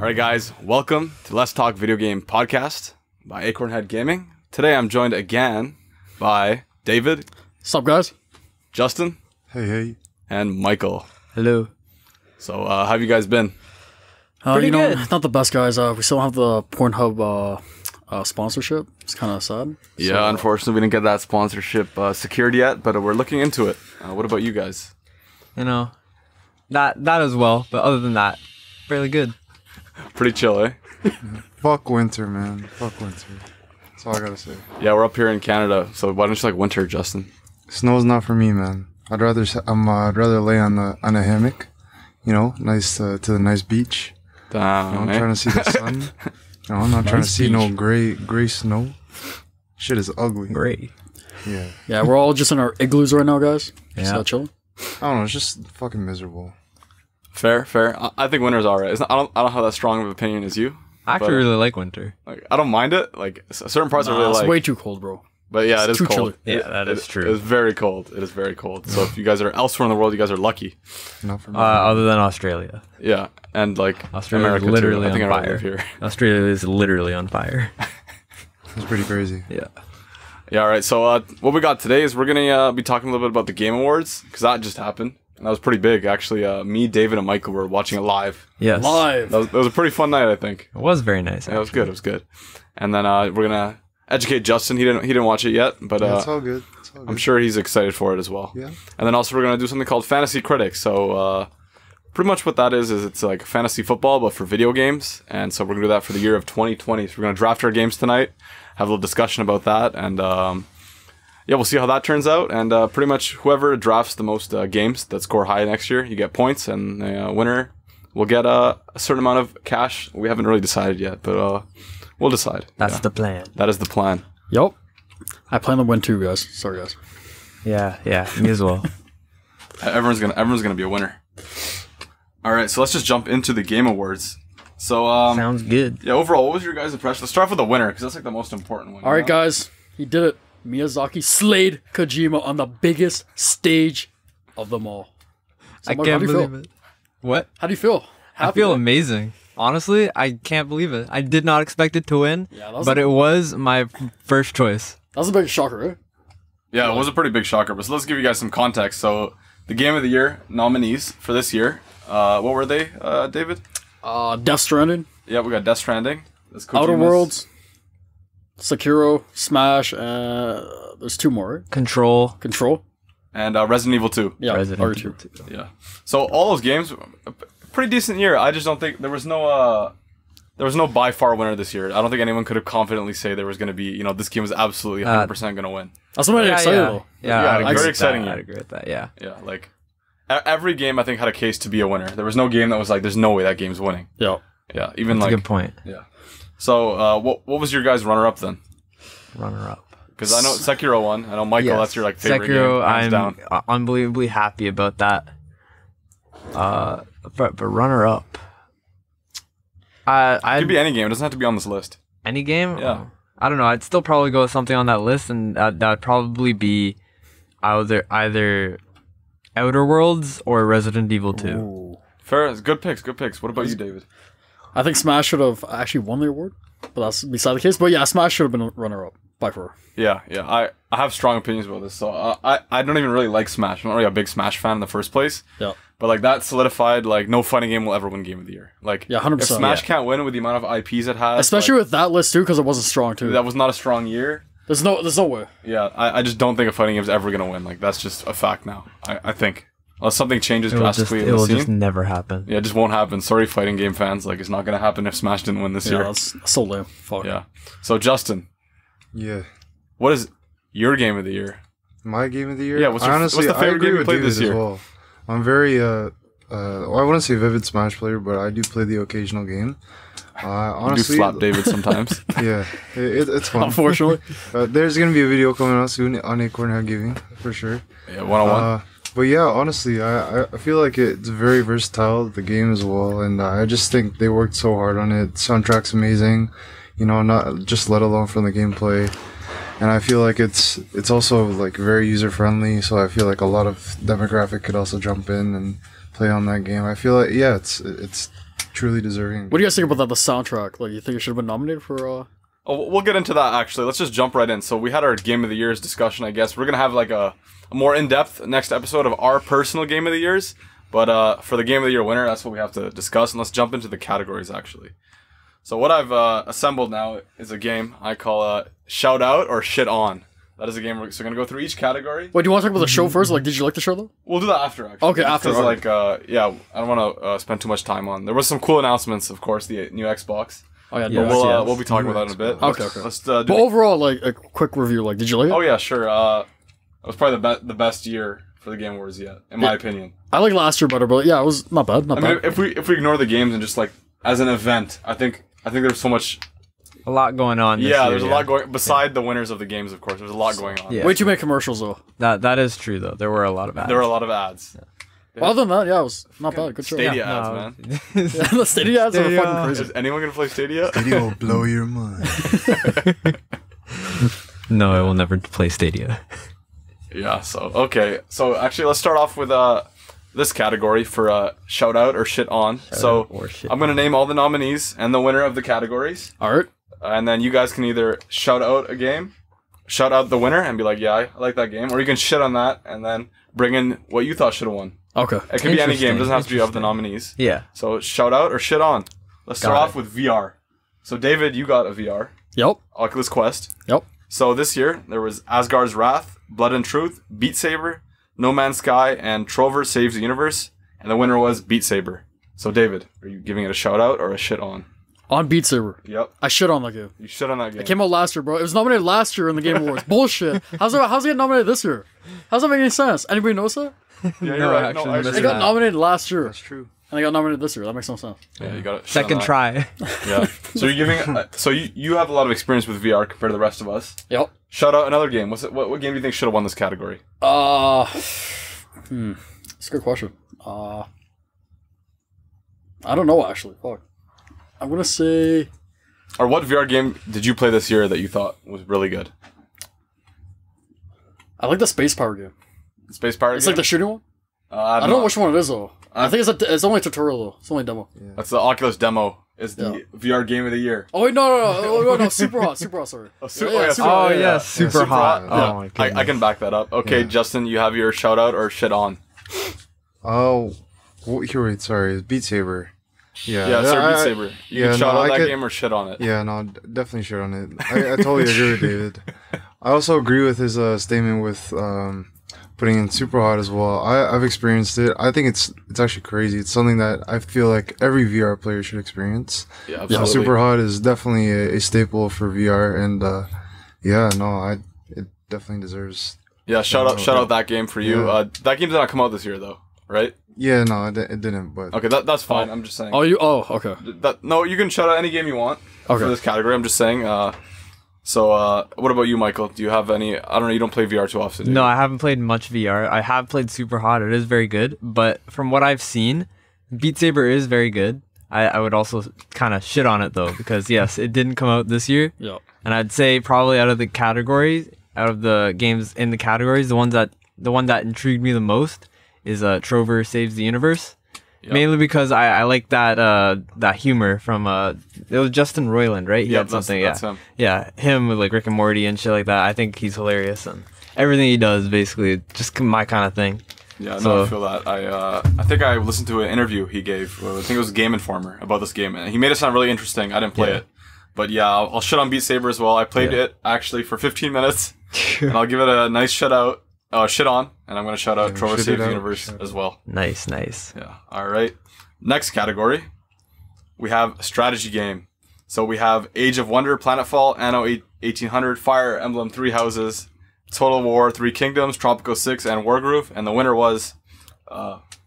Alright guys, welcome to Let's Talk Video Game Podcast by Acornhead Gaming. Today I'm joined again by David. What's up, guys? Justin. Hey. And Michael. Hello. So, how have you guys been? Pretty good. Not the best, guys. We still have the Pornhub sponsorship. It's kind of sad. Yeah, unfortunately we didn't get that sponsorship secured yet, but we're looking into it. What about you guys? You know, that as well, but other than that, fairly good. Pretty chill, eh? Fuck winter, man. Fuck winter. That's all I gotta say. Yeah, we're up here in Canada, so why don't you like winter, Justin? Snow's not for me, man. I'd rather lay on a hammock, you know, nice to the nice beach. Damn, I'm trying to see the sun. I'm not trying to see no gray snow. Shit is ugly. Great. Yeah, we're all just in our igloos right now, guys. Yeah. Just chilling. I don't know. It's just fucking miserable. Fair. I think winter's alright. I don't have that strong of an opinion as you. I actually really like winter. Like, I don't mind it. Like certain parts I really It's like. way too cold, bro. But yeah, it is too cold. chilly. Yeah, that is true. It is very cold. It is very cold. So if you guys are elsewhere in the world, you guys are lucky. Not for me. Other than Australia. Yeah, and like Australia America is literally too. I think on I fire. live here. Australia is literally on fire. It's pretty crazy. Yeah. Yeah, all right. So what we got today is we're gonna be talking a little bit about the Game Awards because that just happened. And that was pretty big, actually. Me, David, and Michael were watching it live. Yes. Live. That was a pretty fun night, I think. It was very nice. Yeah, it was good. It was good. And then we're gonna educate Justin. He didn't watch it yet, but Yeah, it's all good. It's all good. I'm sure he's excited for it as well. Yeah. And then also we're going to do something called Fantasy Critic. So pretty much what that is it's like fantasy football, but for video games. And so we're going to do that for the year of 2020. So we're going to draft our games tonight, have a little discussion about that. And yeah, we'll see how that turns out. And pretty much whoever drafts the most games that score high next year, you get points. And the winner will get a certain amount of cash. We haven't really decided yet, but we'll decide. That's the plan. That is the plan. Yup. I plan to win too, guys. Sorry, guys. Yeah, me as well. Everyone's gonna be a winner. All right, so let's just jump into the Game Awards. So Sounds good. yeah, overall, what was your guys' impression? Let's start off with the winner because that's like the most important one. All right, guys. He did it. Miyazaki slayed Kojima on the biggest stage of them all. So, I Mark, can't how do you feel? believe it. What? How do you feel? I feel Happy? amazing. Honestly, I can't believe it. I did not expect it to win, Yeah, that was but it was my first choice. That was a big shocker, right? Yeah, it was a pretty big shocker. But so let's give you guys some context. So the Game of the Year nominees for this year, what were they, David? Death Stranding, Yeah, we got Death Stranding. That's Outer Kojima's- Worlds, Sekiro, Smash, there's two more, right? Control. Control. and Resident Evil 2. Yeah, Resident Outer Evil 2. 2. Yeah. So all those games, a pretty decent year. I just don't think there was no by far winner this year. I don't think anyone could have confidently say there was going to be, this game was absolutely 100% going to win. That's what made it exciting, though. Yeah, Yeah, I'd agree very with exciting that. year. I'd agree with that, yeah. Yeah, like every game I think had a case to be a winner. There was no game that was like, there's no way that game's winning. Yeah. Yeah, even That's like a good point. Yeah. So what was your guys' runner up then? Runner-up. Because I know Sekiro won. I know Michael, Yes. that's your like favorite Sekiro, game, hands I'm down. unbelievably happy about that. But runner-up. It I'd could be any game. It doesn't have to be on this list. any game. Yeah. I don't know. I'd still probably go with something on that list, and that'd probably be either Outer Worlds or Resident Evil 2. Ooh. Fair. Good picks. Good picks. What about you, David? I think Smash should have actually won the award, but that's beside the case. But yeah, Smash should have been a runner-up by far. Yeah. I have strong opinions about this. So I don't even really like Smash. I'm not really a big Smash fan in the first place. Yeah. But like that solidified like no fighting game will ever win Game of the Year. Like Yeah, 100%. if Smash Yeah. can't win with the amount of IPs it has, Especially with that list too, because it wasn't strong too. that was not a strong year. There's no way. Yeah, I just don't think a fighting game's ever gonna win. Like that's just a fact now. I think unless something changes drastically It in the will scene, just never happen. yeah, it just won't happen. Sorry, fighting game fans. Like it's not gonna happen if Smash didn't win this Yeah, year. that's so lame. Fuck. Yeah. So Justin, Yeah. what is your game of the year? My game of the year? Yeah, what's the favorite I agree game you with played David this year? As well. I'm very well, I wouldn't say vivid Smash player, but I do play the occasional game. Honestly, You do slap David sometimes. yeah, it's fun. Unfortunately. There's gonna be a video coming out soon on Acornhead Gaming for sure. Yeah, 101. But yeah, honestly, I feel like it's very versatile, the game as well, and I just think they worked so hard on it. Soundtrack's amazing, you know, not just let alone from the gameplay. And I feel like it's also like very user friendly, so I feel like a lot of demographic could also jump in and play on that game. I feel like it's truly deserving. What do you guys think about that? The soundtrack, like, you think it should have been nominated for? Oh, we'll get into that actually. Let's just jump right in. So we had our Game of the Years discussion, I guess. We're gonna have like a more in-depth next episode of our personal Game of the Years. But for the Game of the Year winner, that's what we have to discuss. And let's jump into the categories actually. So what I've assembled now is a game I call Shout Out or Shit On. That is a game we're gonna go through each category. Wait, do you want to talk about the show first? Like, did you like the show though? We'll do that after actually. Okay, after. Because like yeah, I don't want to spend too much time on. There was some cool announcements, of course, the new Xbox. Oh yeah, But no. we'll be talking about that in a bit. Okay. Let's But overall, like a quick review. Like, did you like it? Oh yeah, sure. It was probably the best year for the Game Awards yet, in my opinion. I like last year better, but yeah, it was not bad. Not I bad. mean, if we ignore the games and just like as an event, I think there's so much. A lot going on. This year, There's a lot going beside the winners of the games. Of course, there's a lot going on. Yeah. Way too many commercials though. That is true though. There were a lot of ads. There were a lot of ads. Well, other than that, yeah, it was not bad. Good show. Stadia Yeah. ads, No. man. The Stadia ads are Stadia. fucking crazy. Is anyone gonna play Stadia? Video will blow your mind. No, I will never play Stadia. Yeah. So okay. So actually, let's start off with this category for shout out or shit on. So or shit I'm gonna name all the nominees and the winner of the categories, All right. and then you guys can either shout out a game, shout out the winner, and be like, yeah, I like that game, or you can shit on that and then bring in what you thought should have won. Okay. It could be any game. It doesn't have to be of the Interesting. nominees. Yeah. So shout out or shit on. Let's start Got off with VR. So David, you got a VR, Yep. Oculus Quest. Yep. So this year there was Asgard's Wrath, Blood and Truth, Beat Saber, No Man's Sky, and Trover Saves the Universe, and the winner was Beat Saber. So David, are you giving it a shout out or a shit on? On Beat Saber. Yep, I shit on that game. you shit on that game. It came out last year, bro. It was nominated last year in the Game Awards. Bullshit. How's it get nominated this year? How's that make any sense? Anybody notice that? Yeah, you're No, right. actually, No, missed It actually, got that. nominated last year, true. and it got nominated this year. That makes no sense. yeah, you got it. Second try. Yeah. So you're giving. So you have a lot of experience with VR compared to the rest of us. Yep. Shout out another game. What game do you think should have won this category? That's a good question. I don't know actually. Fuck. I'm gonna say Or what VR game did you play this year that you thought was really good? I like the Space Power game. The Space Pirate It's game? like the shooting one. I I don't know which one it is though. I think it's only a tutorial though. It's only a demo. That's the Oculus demo. Is the VR game of the year. Oh wait, no, Super Hot, sorry. Super, Yeah, Super Oh Hot, yeah, super hot. Yeah, Oh my god. I can back that up. Okay, Yeah. Justin, you have your shout out or shit on. Oh, here, wait, sorry, Beat Saber. Yeah, sir, Beat Saber. You yeah, can shout no, out I that could- game or shit on it. Yeah, no, definitely shit on it. I totally agree with David. I also agree with his statement with putting in Super Hot as well. I've experienced it. I think it's actually crazy. It's something that I feel like every VR player should experience. Yeah, So absolutely. Super Hot is definitely a staple for VR, and it definitely deserves. Yeah, shout out that game for you. Yeah. That game did not come out this year though, right? Yeah, no, it didn't. But Okay, that's fine. I'm just saying. Okay. No, you can shout out any game you want Okay. for this category. I'm just saying. So what about you, Michael? Do you have any? I don't know. You don't play VR too often. do No, you? I haven't played much VR. I have played Super Hot. It is very good. But from what I've seen, Beat Saber is very good. I would also kind of shit on it though, because yes, it didn't come out this year. Yeah. And I'd say probably out of the games in the categories, the one that intrigued me the most is Trover Saves the Universe. Yep. Mainly because I like that humor from it was Justin Roiland, right? He Yeah, had something, that's him. yeah, him with like Rick and Morty and shit like that. I think he's hilarious, and everything he does basically just my kind of thing. Yeah, no, So- I feel that. I think I listened to an interview he gave. I think it was Game Informer about this game, and he made it sound really interesting. I didn't play Yeah. it, but yeah, I'll shit on Beat Saber as well. I played Yeah. it actually for 15 minutes, and I'll give it a nice shit on, and I'm gonna shout out Yeah, Trover shit Saves it the out, Universe shout it as well. Nice. Yeah. All right. Next category, we have strategy game. So we have Age of Wonder, Planetfall, Anno 1800, Fire Emblem Three Houses, Total War, Three Kingdoms, Tropico 6, and Wargroove. And the winner was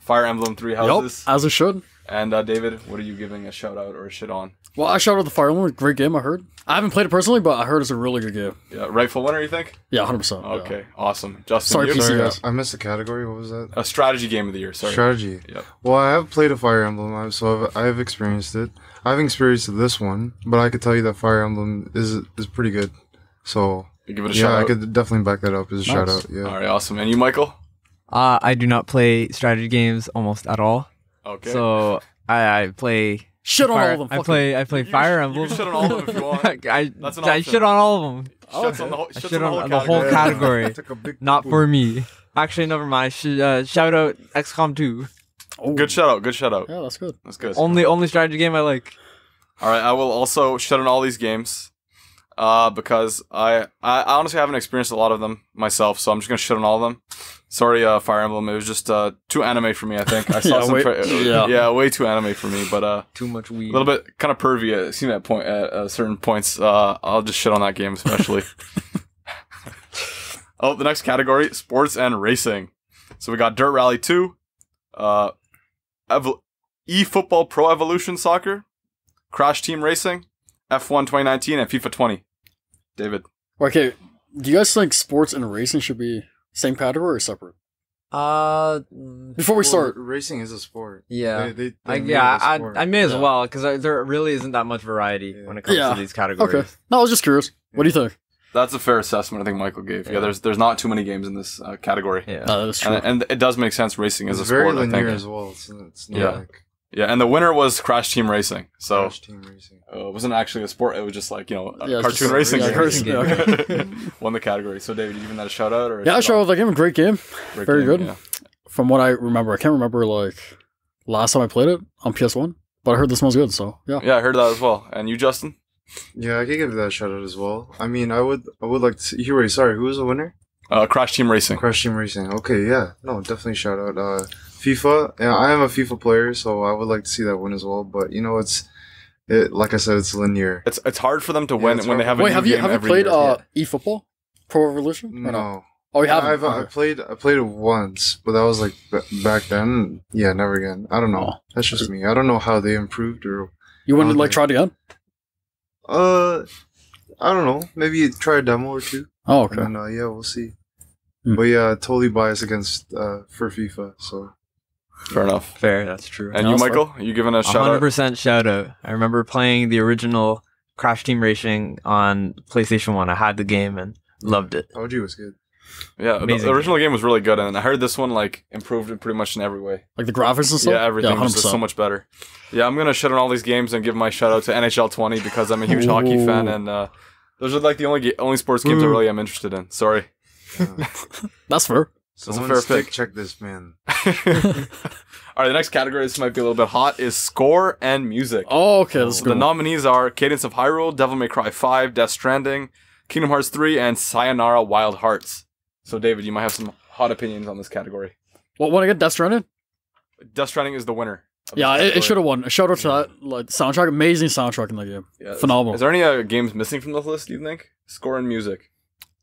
Fire Emblem Three Yep, Houses. as it should. And David, what are you giving a shout out or a shit on? Well, I shouted out the Fire Emblem. Great game, I heard. I haven't played it personally, but I heard it's a really good game. Yeah, rightful winner, you think? Yeah, 100%. Okay, awesome. Justin, Sorry, you? PC Sorry, guys. I missed the category. What was that? A strategy game of the year. Sorry. Strategy. Yep. Well, I have played a Fire Emblem, so I've experienced it. I haven't experienced this one, but I could tell you that Fire Emblem is pretty good. So You give it a yeah, shout I out. could definitely back that up as a shout Nice. out. Yeah. All right, awesome. And you, Michael? I do not play strategy games almost at all. Okay. So I play. Shit on Fire, all of them. I fuck play You Fire sh- Emblem. You can shit on all of them if you want. That's an I option. shit on all of them. Shits on the whole, I shits shit on on the whole category. category. Took a big Not poop. for me. Actually, never mind. Shout out XCOM 2. Oh. Good shout out. Good shout out. Yeah, that's good. That's good. Only strategy game I like. All right, I will also shut on all these games because I honestly haven't experienced a lot of them myself, so I'm just gonna shut on all of them. Sorry, Fire Emblem. It was just too anime for me. I think I saw Yeah, some. yeah. Way too anime for me. But Too much weed. a little bit kind of pervy. It seemed at certain points. I'll just shit on that game especially. Oh, the next category: sports and racing. So we got Dirt Rally 2, eFootball Pro Evolution Soccer, Crash Team Racing, F1 2019, and FIFA 20. David. Okay, do you guys think sports and racing should be same category or separate? Before we start, Racing is a sport. Yeah. They I made it a I sport. may as Yeah. well because there really isn't that much variety Yeah. when it comes Yeah. to these categories. okay. No, I was just curious. What do you think? That's a fair assessment I think Michael gave. Yeah, Yeah. there's not too many games in this category. Yeah. That is true. And it does make sense racing is It's a very sport, I linear think. as well. It's not Yeah. like Yeah, and the winner was Crash Team Racing. So Crash Team Racing. it wasn't actually a sport, it was just like, a Yeah, it's cartoon just- racing yeah, game. racing game. Okay. Won the category. So David, you giving that a shout out or a Yeah, I shout showed out? the game. Great game. Great very game, good. yeah. From what I remember, I can't remember like last time I played it on PS1, but I heard this one's good. So yeah. Yeah, I heard that as well. And you, Justin? Yeah, I could give that a shout out as well. I mean, I would like to see. Wait, sorry, who was the winner? Crash Team Racing. Crash Team Racing. Okay, yeah, no, definitely shout out. FIFA. Yeah, I am a FIFA player, so I would like to see that win as well. But like I said, it's linear. It's hard for them to Yeah, win it's when they hard. have a Wait, new have you game every played year. eFootball Pro Evolution? Or No, Oh, you haven't. I Okay. played it once, but that was like back then. Yeah, never again. I don't know. Oh. That's just me. I don't know how they improved or. You wouldn't like Okay. try it again? I don't know. Maybe try a demo or two. Oh, okay. And then, yeah, we'll see. Hmm. But yeah, totally biased against for FIFA. So Fair enough. Fair. That's true. And No, you, that's Michael? You giving a shout out? 100% shout out. I remember playing the original Crash Team Racing on PlayStation 1. I had the game and loved it. OG was good. Yeah, the Amazing original game was really good, and I heard this one like improved it pretty much in every way. Like the graphics and stuff? Yeah, everything was 100%. just so much better. Yeah, I'm gonna shut on all these games and give my shout out to NHL 20 because I'm a huge hockey Ooh. fan, and those are like the only sports games I Ooh. really am interested in. Sorry. That's fair. That's a Someone fair stick pick. check this, man. All right, the next category, this might be a little bit hot, is score and music. Oh, okay. That's The good. nominees are Cadence of Hyrule, Devil May Cry 5, Death Stranding, Kingdom Hearts 3, and Sayonara Wild Hearts. So, David, you might have some hot opinions on this category. What one again? Death Stranding? Death Stranding is the winner. of Yeah, this it category. should have won. A shout out to that. Like soundtrack, amazing soundtrack in that game. Yeah, Phenomenal. Is there any games missing from this list, do you think? Score and music.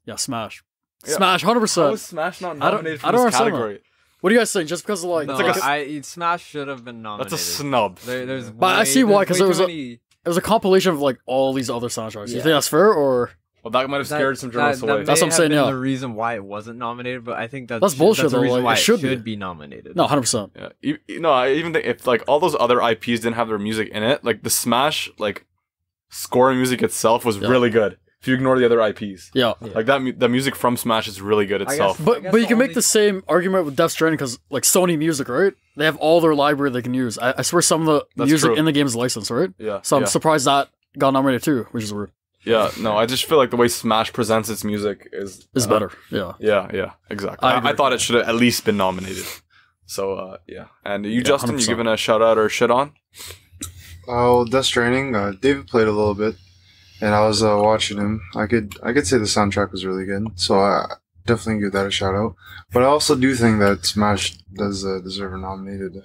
Yeah, Smash. Yeah. Smash, How 100%. is Smash not I don't- nominated I for don't this understand category? What do you guys think? Just because of like, No, like Smash should have been nominated. That's a snub. There's But I see why, 'cause there's there way was too many- it was a compilation of like all these other soundtracks. You Yeah. think that's fair or? Well, that might have scared some journalists away. That's what I'm saying, May have been yeah. the reason why it wasn't nominated, but I think That's bullshit, That's the though, reason like, why it should be. be nominated. No, 100%. Yeah, no, I even think if like all those other IPs didn't have their music in it, like the Smash like score and music itself was Yeah. really good. If you ignore the other IPs, Yeah. Yeah. like that, the music from Smash is really good guess- itself. I But guess but you the can make only- the same argument with Death Stranding because like Sony Music, right? They have all their library they can use. I swear some of the That's music true. in the game is licensed, right? Yeah, So I'm yeah. surprised that got nominated too, which is weird. Yeah, no, I just feel like the way Smash presents its music is It's better. Yeah. Yeah, exactly. I I agree. thought it should have at least been nominated. So yeah, and you, Yeah, Justin, 100%. you giving a shout out or shit on? Oh, Death Stranding. David played a little bit, and I was watching him. I could say the soundtrack was really good, so I definitely give that a shout out. But I also do think that Smash does deserve a nominated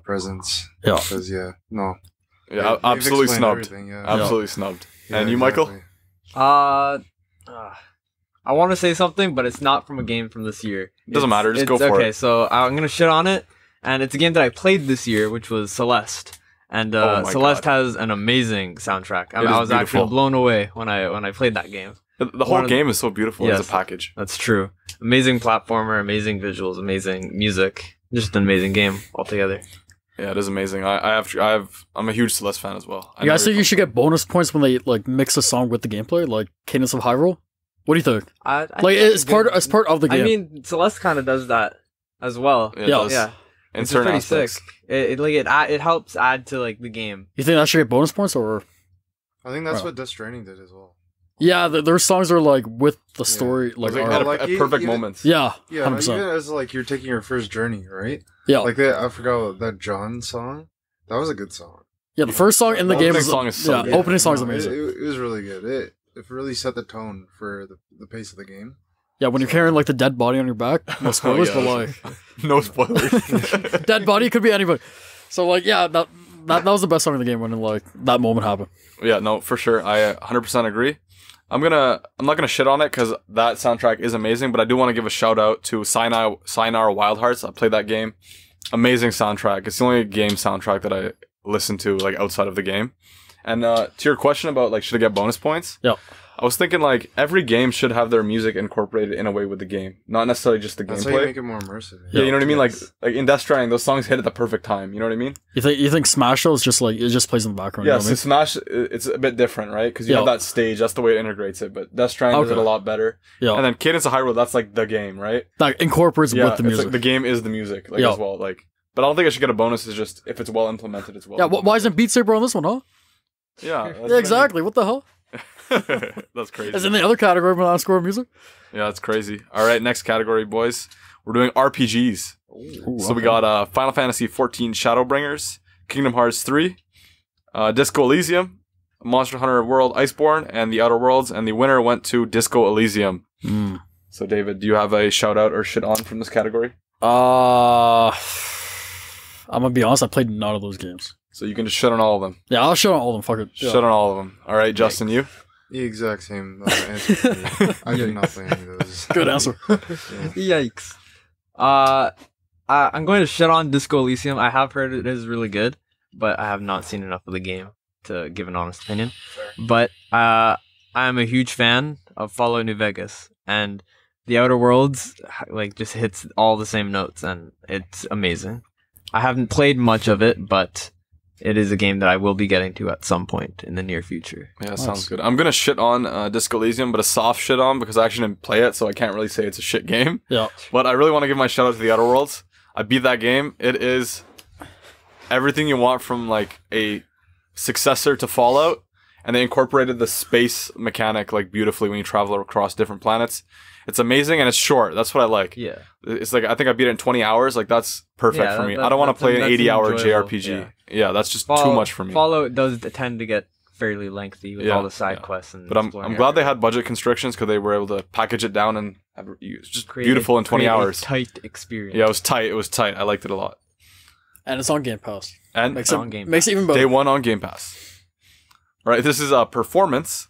presence. Yeah. Because no. Yeah, They've absolutely explained snubbed. everything, yeah. Absolutely snubbed. Yeah, And you, Michael? exactly. I want to say something, but it's not from a game from this year. Doesn't matter, just go for okay, it. so I'm gonna shit on it, and it's a game that I played this year, which was Celeste. And Celeste has an amazing soundtrack. I was actually blown away when I played that game. The whole game is so beautiful as a package. That's true. Amazing platformer, amazing visuals, amazing music. Just an amazing game altogether. Yeah, it is amazing. I'm a huge Celeste fan as well. You guys think you should get bonus points when they like mix a song with the gameplay, like Cadence of Hyrule? What do you think? I like it's part of the game. I mean, Celeste kind of does that as well. Yeah. In certain pretty aspects. Sick. It helps add to like the game. You think that should get bonus points or? I think that's what Death Stranding did as well. Yeah, their songs are like with the story, like at perfect moments. Yeah, yeah. 100%. Even as like you're taking your first journey, right? Yeah, like I forgot that John song. That was a good song. Yeah, the first song in the game is song is so good. opening song is amazing. It was really good. It really set the tone for the pace of the game. Yeah, when you're carrying like the dead body on your back, no spoilers, but like no spoilers. Dead body could be anybody. So like, yeah, that was the best song in the game when like that moment happened. Yeah, no, for sure. I 100% agree. I'm not gonna shit on it because that soundtrack is amazing, but I do want to give a shout out to Sayonara Wild Hearts. I played that game. Amazing soundtrack. It's the only game soundtrack that I listen to like outside of the game. And to your question about like should I get bonus points? Yeah. I was thinking like every game should have their music incorporated in a way with the game, not necessarily just the gameplay. That's how you make it more immersive. Yeah, you know what I mean. Like in Death Stranding, those songs hit at the perfect time. You know what I mean? You think Smash Bros. Just like it just plays in the background? Yeah, you know so Smash it's a bit different, right? Because you have that stage. That's the way it integrates it. But Death Stranding does it a lot better. Yeah, and then Cadence of Hyrule, that's like the game, right? That incorporates with the music. Like the game is the music, like as well. Like, but I don't think I should get a bonus. It's just if it's well implemented as well. Yeah, why isn't Beat Saber on this one, huh? Yeah, yeah, exactly. What the hell? That's crazy. As in the other category, but not score music. Yeah, that's crazy. All right, next category, boys. We're doing RPGs. Ooh, so we got Final Fantasy XIV Shadowbringers, Kingdom Hearts 3, Disco Elysium, Monster Hunter World Iceborne, and The Outer Worlds. And the winner went to Disco Elysium. So, David, do you have a shout out or shit on from this category? I'm gonna be honest. I played none of those games. So you can just shut on all of them. Yeah, I'll shut on all of them. Fuck it. Yeah. Shut on all of them. All right, Justin, you? The exact same answer for me. I did not play any of those. Good answer. Yikes. I'm going to shut on Disco Elysium. I have heard it is really good, but I have not seen enough of the game to give an honest opinion. Fair. But I am a huge fan of Fallout New Vegas, and The Outer Worlds like just hits all the same notes, and it's amazing. I haven't played much of it, but it is a game that I will be getting to at some point in the near future. Yeah, sounds good. I'm going to shit on Disco Elysium, but a soft shit on because I actually didn't play it, so I can't really say it's a shit game. Yeah. But I really want to give my shout out to The Outer Worlds. I beat that game. It is everything you want from like a successor to Fallout, and they incorporated the space mechanic like beautifully when you travel across different planets. It's amazing, and it's short. That's what I like. Yeah. It's like, I think I beat it in 20 hours. Like, that's perfect for me. I don't want to play an 80-hour JRPG. Yeah, that's just too much for me. Fallout does tend to get fairly lengthy with all the side quests. And but I'm glad they had budget constrictions because they were able to package it down and have it just beautiful in 20 hours. Tight experience. Yeah, it was tight. It was tight. I liked it a lot. And it's on Game Pass. And makes it even better. Day one on Game Pass. All right, this is a performance.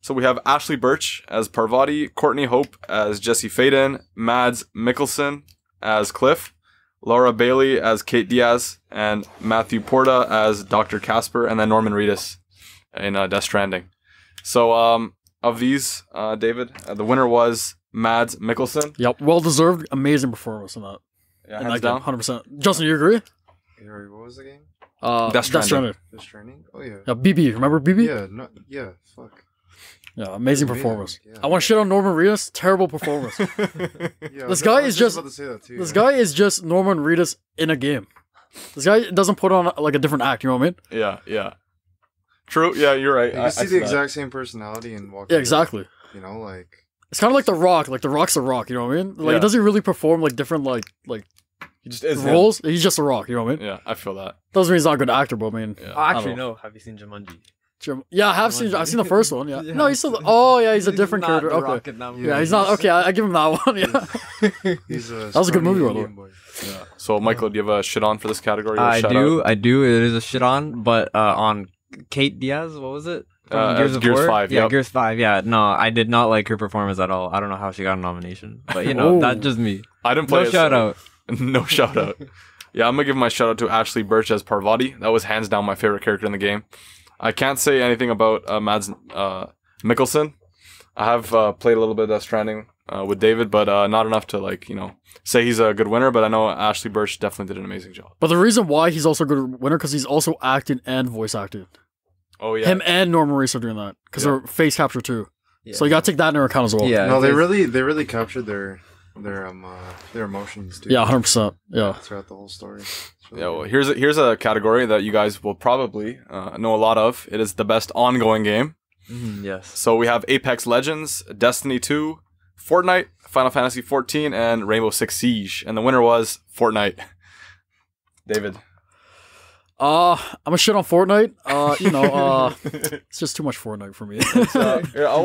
So we have Ashley Birch as Parvati, Courtney Hope as Jesse Faden, Mads Mikkelsen as Cliff, Laura Bailey as Kate Diaz, and Matthew Porta as Dr. Casper, and then Norman Reedus in Death Stranding. So of these, David, the winner was Mads Mikkelsen. Yep, well deserved, amazing performance in that. Yeah, hands down. 100%. Justin, you agree? What was the game? Death Stranding. Death Stranding? Oh yeah. Yeah, BB. Remember BB? Yeah, fuck. Yeah, amazing performance. Yeah. I want to shit on Norman Reedus. Terrible performance. This guy is just Norman Reedus in a game. This guy doesn't put on like a different act. You know what I mean? Yeah. True. Yeah, you're right. You see the exact same personality in Walking. Yeah, exactly. You know, like it's kind of like The Rock. Like The Rock's The Rock. You know what I mean? Like, does he really perform like different like he just is roles? Him. He's just The Rock. You know what I mean? Yeah, I feel that. Doesn't mean he's not a good actor, but I mean, actually, no. Have you seen Jumanji? Yeah, I've seen the first one. Yeah, no, he's still. Oh, yeah, he's a different character. Okay, yeah, he's not. Okay, I give him that one. Yeah, that was a good movie, by the way. Yeah. So, Michael, do you have a shit on for this category? I do. It is a shit on, but on Kate Diaz, what was it? Gears 5. Yeah, Gears 5. Yeah, no, I did not like her performance at all. I don't know how she got a nomination, but that's just me. I didn't play. No shout out. No shout out. Yeah, I'm gonna give my shout out to Ashley Birch as Parvati. That was hands down my favorite character in the game. I can't say anything about Mads Mikkelsen. I have played a little bit of Death Stranding with David, but not enough to say he's a good winner. But I know Ashley Birch definitely did an amazing job. But the reason why he's also a good winner because he's also acting and voice acting. Oh yeah, him and Norman Reedus are doing that because they're face capture too. Yeah. So you gotta take that into account as well. Yeah. No, they really captured their emotions too. Yeah, 100%. Yeah. Throughout the whole story. Yeah, well, here's a category that you guys will probably know a lot of. It is the best ongoing game. Yes. So we have Apex Legends, Destiny 2, Fortnite, Final Fantasy 14, and Rainbow Six Siege. And the winner was Fortnite. David. I'm a shit on Fortnite. It's just too much Fortnite for me.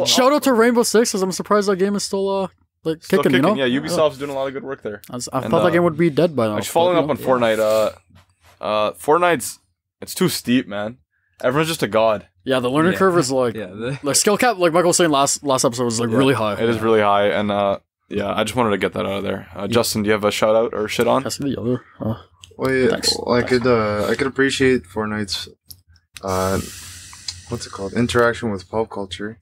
Shout out to Rainbow Six because I'm surprised that game is still kicking. You know? Yeah, Ubisoft's doing a lot of good work there. I thought that game would be dead by now. Just following up on Fortnite, Fortnite's it's too steep, man. Everyone's just a god. Yeah, the learning curve is like skill cap. Like Michael was saying last episode was really high. It is really high, and I just wanted to get that out of there. Justin, do you have a shout out or shit on? That's the other. Well, yeah, I could appreciate Fortnite's what's it called, interaction with pop culture,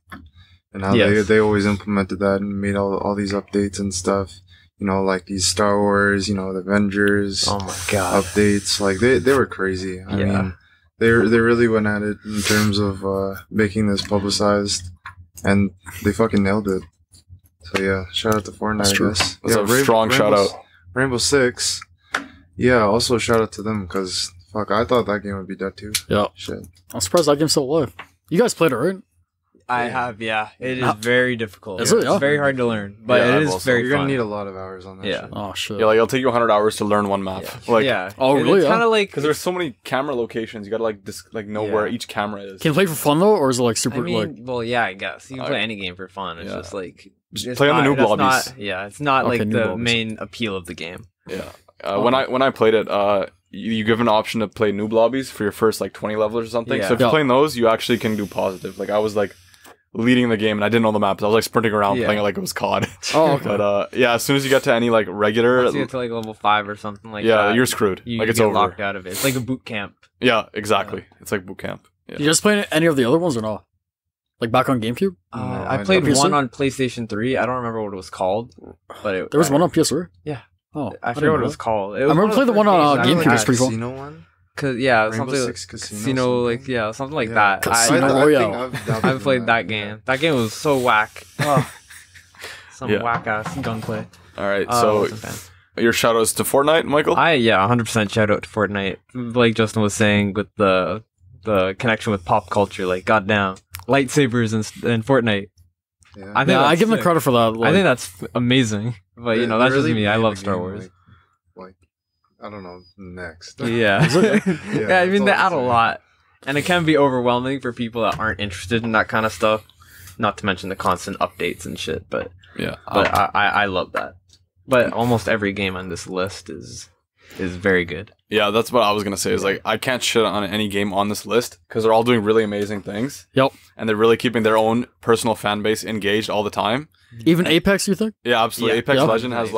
and how they always implemented that and made all these updates and stuff. You know, like these Star Wars, the Avengers. Oh my god! Updates, like they were crazy. I mean, they really went at it in terms of making this publicized, and they fucking nailed it. So yeah, shout out to Fortnite. That's true. I guess. That's a strong shout out. Rainbow Six. Yeah, also shout out to them because I thought that game would be dead too. Yeah. Shit. I'm surprised that game's still alive. You guys played it, right? I have, yeah. It is very difficult. Is it? It's very hard to learn, but it is very You're fun. gonna need a lot of hours on that. Yeah. Shit. Oh shit. Yeah, it'll take you 100 hours to learn one map. Oh really? It's kind of like because there's so many camera locations. You gotta know where each camera is. Can you play for fun though, or is it like super well, yeah, I guess you can play any game for fun. It's just like play on the noob lobbies. It's not like the main appeal of the game. Yeah. When I played it, you give an option to play noob lobbies for your first 20 levels or something. Yeah. So if you're playing those, you actually can do positive. Like I was leading the game and I didn't know the maps. I was sprinting around playing it like it was COD. Oh, okay. But as soon as you get to any regular, once you get to level 5 or something like that, yeah, you're screwed. You it's get over. locked out of it. It's like a boot camp. Yeah, exactly. It's like boot camp. Yeah. You just playing any of the other ones or not? Like back on GameCube? I played one on PlayStation 3. I don't remember what it was called, but there was one on PS3. Yeah. Oh, I forget what it was called. I remember playing the one on GameCube. It was pretty fun. One? Something like that. I've played that game. That game was so whack. Some whack ass gunplay. All right, so your shout outs to Fortnite, Michael? 100% shout out to Fortnite. Like Justin was saying with the connection with pop culture, goddamn lightsabers and Fortnite. Yeah. I give them credit for that. I think that's amazing. But that's just me. I love Star Wars. I don't know, next. Yeah. I mean, they add a lot. And it can be overwhelming for people that aren't interested in that kind of stuff. Not to mention the constant updates and shit. But I love that. But almost every game on this list is very good. Yeah, that's what I was going to say. Is I can't shit on any game on this list because they're all doing really amazing things. Yep. And they're really keeping their own personal fan base engaged all the time. Even Apex, you think? Yeah, absolutely. Apex Legend has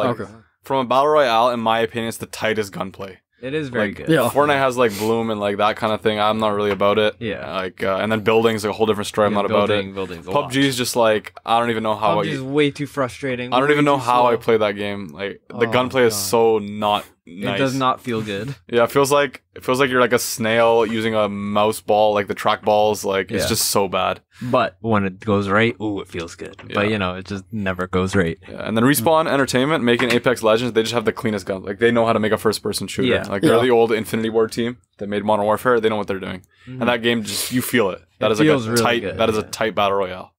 from a battle royale, in my opinion, it's the tightest gunplay. It is very good. Yeah. Fortnite has Bloom and that kind of thing. I'm not really about it. Yeah. And then building's a whole different story. I'm not about it. PUBG's just I don't even know how. PUBG's way too frustrating. I don't even know how I play that game. The gunplay is so not nice. It does not feel good. Yeah, it feels like you're a snail using a mouse ball, the trackballs. It's just so bad. But when it goes right, it feels good. Yeah. But it just never goes right. Yeah. And then Respawn Entertainment making Apex Legends, they just have the cleanest gun. They know how to make a first-person shooter. Yeah. They're the old Infinity Ward team that made Modern Warfare. They know what they're doing. And that game just you feel it. That is really tight. Good, that is a tight battle royale.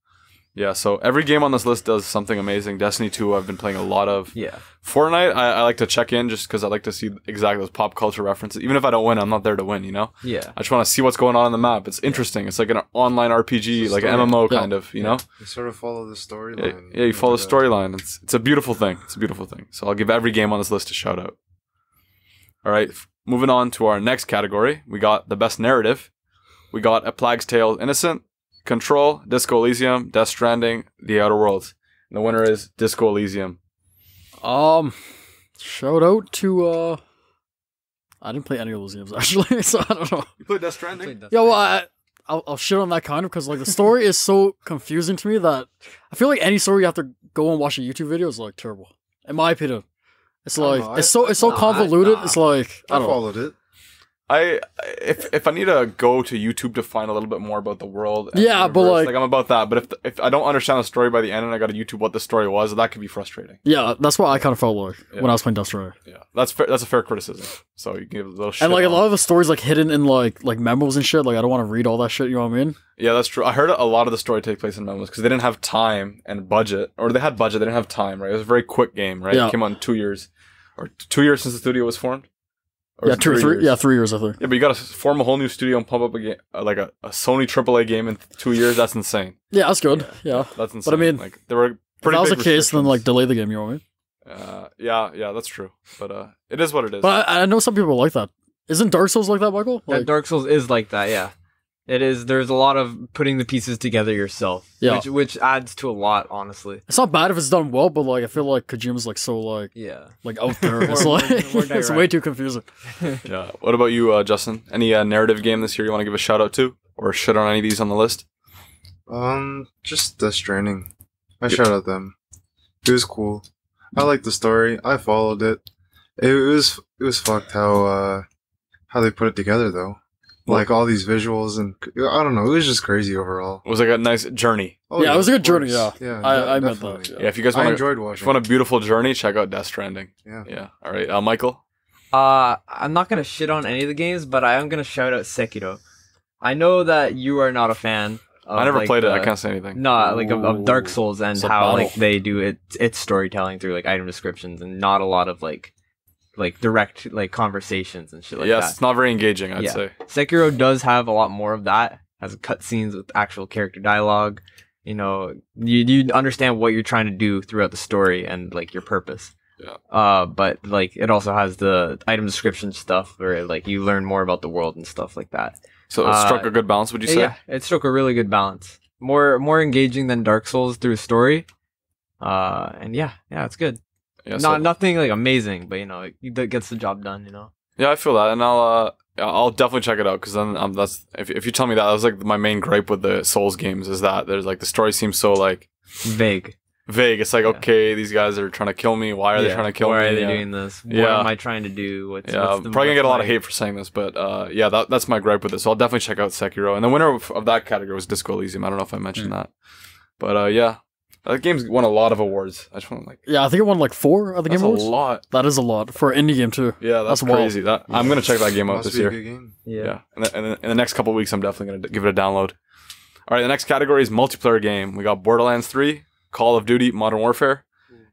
Yeah, so every game on this list does something amazing. Destiny 2 I've been playing a lot of. Yeah. Fortnite, I like to check in just because I like to see exactly those pop culture references. Even if I don't win, I'm not there to win, Yeah. I just want to see what's going on the map. It's interesting. It's like an online RPG, like an MMO kind of, you know? You sort of follow the storyline. Yeah, you follow the storyline. It's a beautiful thing. It's a beautiful thing. So I'll give every game on this list a shout out. All right, moving on to our next category. We got the best narrative. We got A Plague's Tale Innocent, Control, Disco Elysium, Death Stranding, The Outer Worlds. And the winner is Disco Elysium. Shout out to I didn't play any of those games actually, so I don't know. You played Death Stranding? Yeah, well, I'll shit on that kind of because like the story is so confusing to me that I feel like any story you have to go and watch a YouTube video is like terrible. In my opinion, it's like it's so convoluted. It's like I don't followed it. If I need to go to YouTube to find a little bit more about the world, and yeah, the but universe, like I'm about that. But if I don't understand the story by the end and I got to YouTube what the story was, that could be frustrating. yeah, that's what I kind of felt like when I was playing Death Stranding. Yeah, that's fair, that's a fair criticism. So you can give a little shit And like on. a lot of the stories like hidden in like memos and shit. Like I don't want to read all that shit. You know what I mean? Yeah, that's true. I heard a lot of the story take place in memos because they didn't have time and budget, or they had budget, they didn't have time. Right, it was a very quick game. Right, Yeah. It came out in 2 years, or 2 years since the studio was formed. Or Yeah, is it 3 years? 3 years I think. Yeah, but you got to form a whole new studio and pump up a game like a Sony AAA game in 2 years. That's insane. Yeah, that's good. Yeah. That's insane. But I mean, like there were If pretty that was the big case, then like restrictions. delay the game. You know what I mean? Yeah, that's true. But it is what it is. But I know some people like that. Isn't Dark Souls like that, Michael? Yeah, Like, Dark Souls is like that, yeah. It is. There's a lot of putting the pieces together yourself, Yeah. which adds to a lot, honestly. it's not bad if it's done well, but like I feel like Kojima's like so like Yeah. out there. It's More- like more it's direct. way too confusing. Yeah. What about you, Justin? Any narrative game this year you want to give a shout out to, or shit on any of these on the list? Just Death Stranding. I shout out them. It was cool. I liked the story. I followed it. It was fucked how they put it together though. Like all these visuals and I don't know. It was just crazy overall. It was like a nice journey. Oh, Yeah, it was a good of journey, course. yeah. Yeah, I meant that, definitely. Yeah, if you guys I want to, enjoyed if watching. you want a beautiful journey, check out Death Stranding. Yeah. Yeah. All right, Michael. I'm not gonna shit on any of the games, but I am gonna shout out Sekiro. I know that you are not a fan. Of, I never like, played it. I the- can't say anything. No, like of Dark Souls and It's a how like battle. they do its storytelling through like item descriptions and not a lot of like direct like conversations and shit like Yes, that. it's not very engaging. I'd Yeah. say. Sekiro does have a lot more of that, has cutscenes with actual character dialogue. You know, you understand what you're trying to do throughout the story and like your purpose. Yeah. But like it also has the item description stuff where like you learn more about the world and stuff like that. So it struck a good balance, would you say? Yeah, it struck a really good balance. More engaging than Dark Souls through story. And yeah, it's good. Yeah, so- Nothing like amazing, but you know, it gets the job done. You know. Yeah, I feel that, and I'll definitely check it out because then that's if you tell me that was like my main gripe with the Souls games is that there's like the story seems so like Vague. It's like okay, these guys are trying to kill me. Why are they trying to kill me? Why are they Yeah. doing this? What Yeah. am I trying to do? What's Yeah, what's the- probably gonna get a lot of what's my- hate for saying this, but yeah, that's my gripe with this. So I'll definitely check out Sekiro. And the winner of that category was Disco Elysium. I don't know if I mentioned that, but yeah, that game's won a lot of awards. I just want to like Yeah, I think it won like 4 of the that's Game a Awards. lot. That is a lot for an indie game too. Yeah, that's That's wild. crazy. That I'm gonna check that game out Must this be a year. good game. Yeah, and in the next couple of weeks, I'm definitely gonna give it a download. All right, the next category is multiplayer game. We got Borderlands 3, Call of Duty: Modern Warfare,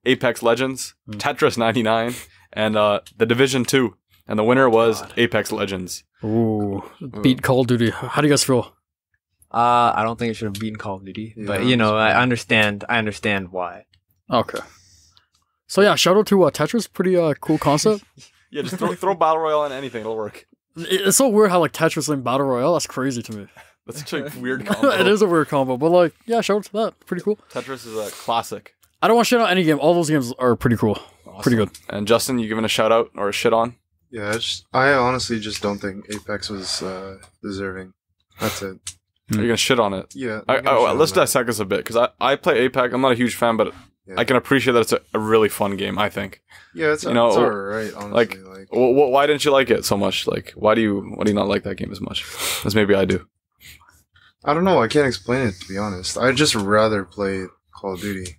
Apex Legends, Tetris 99, and The Division 2. And the winner was Apex Legends. Ooh, beat Call of Duty. How do you guys feel? I don't think it should have beaten Call of Duty, Yeah, but you know, that's I understand why. Okay. So yeah, shout out to Tetris. Pretty cool concept. Yeah, just throw Battle Royale in anything, it'll work. It's so weird how like Tetris and Battle Royale. That's crazy to me. That's such a weird combo. It is a weird combo, but like yeah, shout out to that. Pretty cool. Tetris is a classic. I don't want to shit on any game. All those games are pretty cool. Pretty good. And Justin, you giving a shout out or a shit on? Yeah, I honestly just don't think Apex was deserving. That's it. Are you gonna shit on it? Yeah. I'm gonna shut Let's on that. dissect this a bit because I play Apex. I'm not a huge fan, but Yeah. I can appreciate that it's a really fun game. I think. Yeah, it's you know, it's alright. Honestly, like- Why didn't you like it so much? Like, why do you not like that game as much as maybe I do? I don't know. I can't explain it to be honest. I'd just rather play Call of Duty.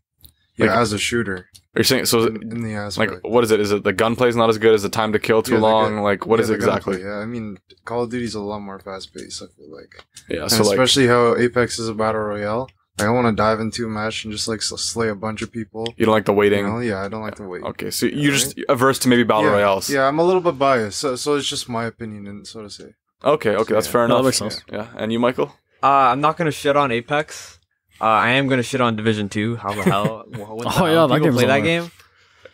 Yeah, Like- as a shooter. Are you saying so? In the aspect. Like, what is it? Is it the gunplay is not as good? Is the time to kill too Yeah, the long? gun- Like, what is the it exactly? gunplay, yeah, I mean, Call of Duty's a lot more fast paced. I feel like, Yeah, and so like, especially how Apex is a battle royale. Like, I want to dive into a match and just like slay a bunch of people. you don't like the You waiting. know? Yeah, I don't like to wait. Okay, so you're just averse to maybe battle yeah, royales. Yeah, I'm a little bit biased, so it's just my opinion, and so to say. Okay, that's Yeah. fair No, enough. that makes sense. Yeah, and you, Michael? I'm not gonna shit on Apex. I am gonna shit on Division 2. How the hell? Oh, yeah, that People game's play that alright. game.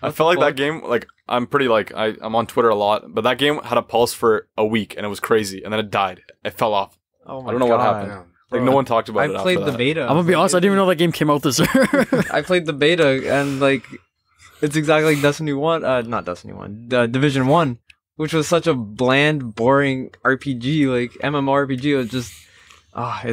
I felt like fuck? that game. Like, I'm pretty like I'm on Twitter a lot, but that game had a pulse for a week and it was crazy, and then it died. It fell off. Oh my I don't know what God. happened. Yeah. Like, Bro, no one talked about it. I played after the that. beta. I'm gonna be honest. I didn't even know that game came out this year. I played the beta and like it's exactly like Destiny 1. Not Destiny 1. Division 1. which was such a bland, boring RPG, like MMORPG. It was just, I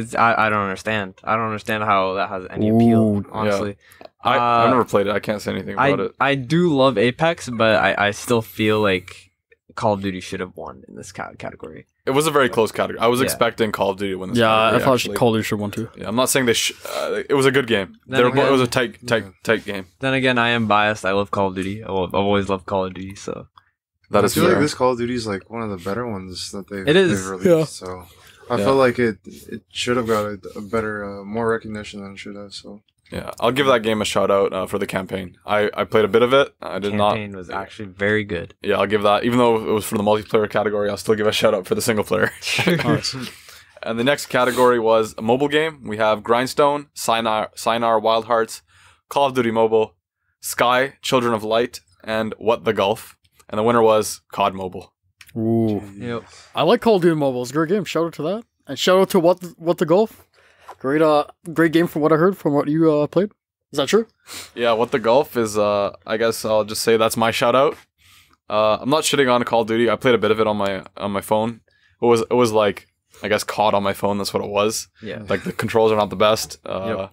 don't understand. I don't understand how that has any appeal, honestly. Yeah. I've never played it. I can't say anything about it. I do love Apex, but I still feel like Call of Duty should have won in this category. It was a very close category. I was expecting Call of Duty to win this category. Yeah, I thought Call of Duty should have won too. Yeah, I'm not saying it was a good game. It was a tight game. Then again, I am biased. I love Call of Duty. I've always loved Call of Duty, so... I feel like this Call of Duty is like one of the better ones that they've released. Yeah. So I feel like it should have got a better, more recognition than it should have. So yeah, I'll give that game a shout out for the campaign. I played a bit of it. I did not. The campaign was actually very good. Yeah, I'll give that. Even though it was for the multiplayer category, I'll still give a shout out for the single player. And the next category was a mobile game. We have Grindstone, Sayonara Wild Hearts, Call of Duty Mobile, Sky, Children of Light, and What the Gulf. And the winner was COD Mobile. Ooh. Yep. I like Call of Duty Mobile. It's a great game. Shout out to that. And shout out to What the Gulf. Great game from what I heard from what you played. Is that true? Yeah, What the Gulf is, I guess I'll just say that's my shout out. I'm not shitting on Call of Duty. I played a bit of it on my phone. It was like, I guess, COD on my phone. That's what it was. Yeah. Like the controls are not the best. Yep.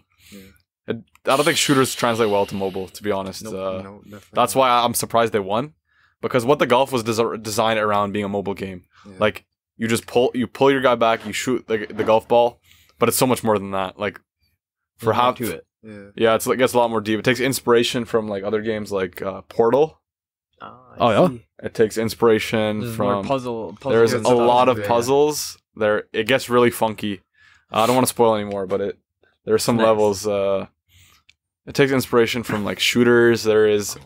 I don't think shooters translate well to mobile, to be honest. No, that's why I'm surprised they won. Because What the Gulf was designed around being a mobile game. Yeah. Like, you just pull your guy back, you shoot the golf ball, but it's so much more than that. Like, for half to it. Yeah, it gets a lot more deep. It takes inspiration from like other games like Portal. Oh yeah. It takes inspiration There's from more puzzle There's a stuff. lot of puzzles. There, it gets really funky. I don't want to spoil anymore, but there are some levels. It takes inspiration from like shooters. There is.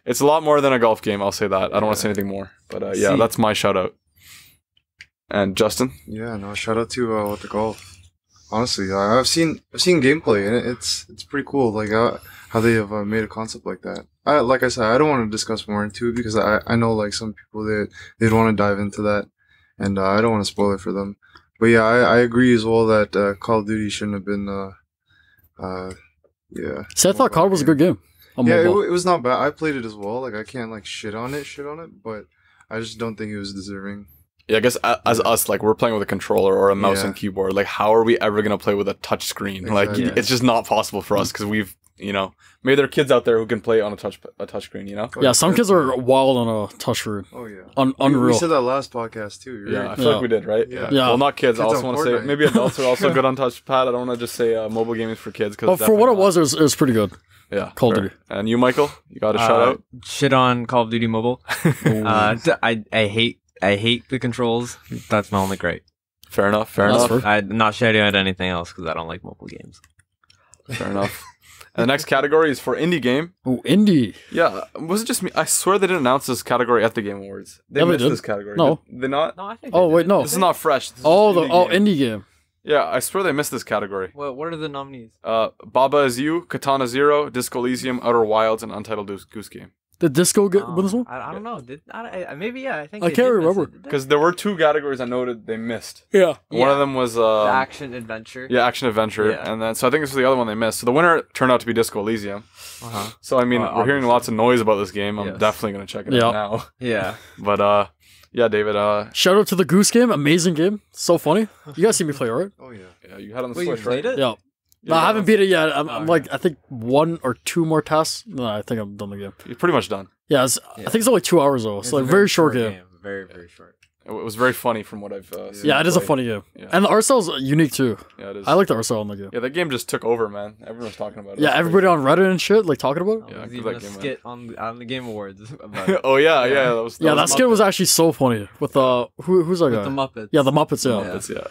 It's a lot more than a golf game. I'll say that. I don't want to say anything more. But yeah, that's my shout out. And Justin? Yeah, no, shout out to What the Golf. Honestly, I've seen gameplay and it's pretty cool. Like how they have made a concept like that. Like I said, I don't want to discuss more into it because I know like some people they'd want to dive into that, and I don't want to spoil it for them. But yeah, I agree as well that Call of Duty shouldn't have been. Yeah. So I thought COD was a good game. Yeah, it was not bad. I played it as well. Like I can't like shit on it, but I just don't think it was deserving. Yeah, I guess as us, like we're playing with a controller or a mouse and keyboard. Like, how are we ever gonna play with a touch screen? Exactly. Like, it's just not possible for us because we've, maybe there are kids out there who can play on a touch screen. Yeah, some kids are wild on a touch screen. Oh yeah, unreal. We said that last podcast too. I feel like we did, right? Yeah. Well, not kids. Kids I also on want to say Fortnite. maybe adults are also good on touchpad. I don't want to just say mobile gaming is for kids. But for what it was pretty good. Yeah, Call of Duty. And you, Michael, you got a shout out. Shit on Call of Duty Mobile. I hate the controls. That's my only gripe. Fair enough. Fair. I'm not shouting at anything else because I don't like mobile games. Fair enough. And the next category is for indie game. Oh, indie. Yeah, was it just me? I swear they didn't announce this category at the Game Awards. They missed this category. No. Did they not? No, I think. Oh wait, no. This is not fresh. This is indie game. Yeah, I swear they missed this category. Well, what are the nominees? Baba Is You, Katana Zero, Disco Elysium, Outer Wilds, and Untitled Goose Game. Did Disco win this one? I don't know. Maybe yeah. I think I can't remember because there were two categories I noted they missed. Yeah. One of them was the action adventure. Yeah, action adventure, and then so I think this was the other one they missed. So the winner turned out to be Disco Elysium. So I mean, we're hearing lots of noise about this game. I'm definitely gonna check it out now. Yeah. But yeah, David. Shout out to the Goose Game, amazing game, so funny. You guys see me play, right? Oh yeah. Yeah, you had on the Wait, Switch, you played right? it? Yeah. No, I haven't beat it yet. I'm like, I think 1 or 2 more tests. No, I think I'm done the game. You're pretty much done. Yeah, I think it's only 2 hours though. It's like a very short game. Very, very short. It was very funny from what I've seen. Yeah, it is a funny game. Yeah. And the art style's unique too. Yeah, it is. I like the art style in the game. Yeah, that game just took over, man. Everyone's talking about it. Yeah, everybody on Reddit and shit, like talking about it. Yeah, There's give even that a game, man. skit on the Game Awards about it. Oh yeah. That was That skit was actually so funny with who's that guy? With the Muppets. Yeah, the Muppets. Yeah. Muppets, yeah.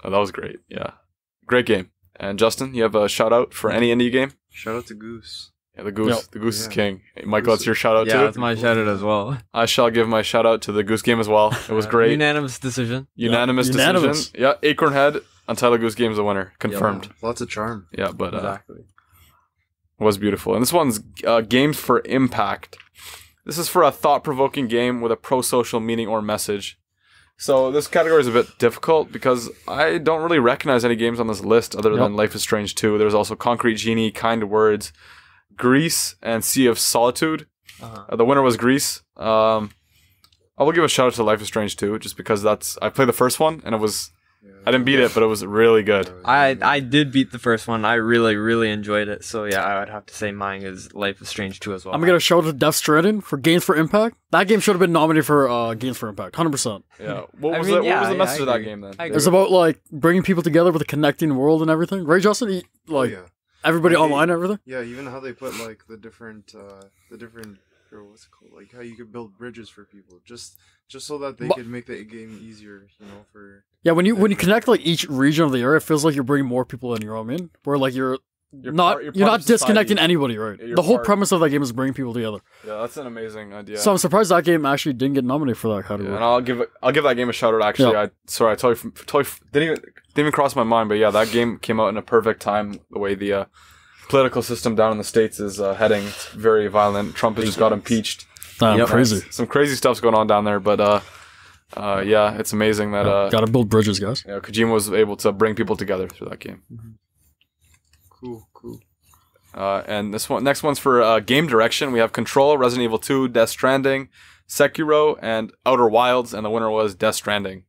Oh, that was great. Yeah, great game. And Justin, you have a shout out for any indie game? Shout out to Goose. Yeah, the Goose. Yep. The Goose is king. Hey, Michael, it's your shout out too. Yeah, that's my shout out as well. I shall give my shout out to the Goose game as well. It was great. Unanimous decision. Unanimous decision. Yeah, Acorn Head. Untitled Goose Game is the winner. Confirmed. Yeah, lots of charm. Yeah, but Exactly. it was beautiful. And this one's Games for Impact. This is for a thought-provoking game with a pro-social meaning or message. So this category is a bit difficult because I don't really recognize any games on this list other than Life is Strange 2. There's also Concrete Genie, Kind Words, Grease, and Sea of Solitude. The winner was Grease. I will give a shout out to Life is Strange 2, just because I played the first one and I didn't beat it, but it was really good. I did beat the first one. I really enjoyed it. So yeah, I would have to say mine is Life is Strange 2 as well. I'm gonna shout out to Death Stranding for Games for Impact. That game should have been nominated for Games for Impact, 100%. Yeah. What was the message of that game then? It's about like bringing people together with a connecting world and everything. Right, Justin? Everybody online and everything. Yeah, even how they put like the different or what's it called? Like how you could build bridges for people, just so that they could make the game easier, for. Yeah, when you connect like each region of the area, it feels like you're bringing more people in. You know what I mean? Where like you're not disconnecting anybody, right? The whole premise of that game is bringing people together. Yeah, that's an amazing idea. So I'm surprised that game actually didn't get nominated for that category. Yeah, and I'll give that game a shout out. Actually, I totally didn't even cross my mind, but yeah, that game came out in a perfect time. The way the political system down in the States is heading, it's very violent. Trump has just got impeached. Crazy. Some crazy stuff's going on down there, but yeah, it's amazing that gotta build bridges, guys. Yeah, Kojima was able to bring people together through that game. Cool. And next one's for game direction. We have Control, Resident Evil 2, Death Stranding, Sekiro, and Outer Wilds, and the winner was Death Stranding.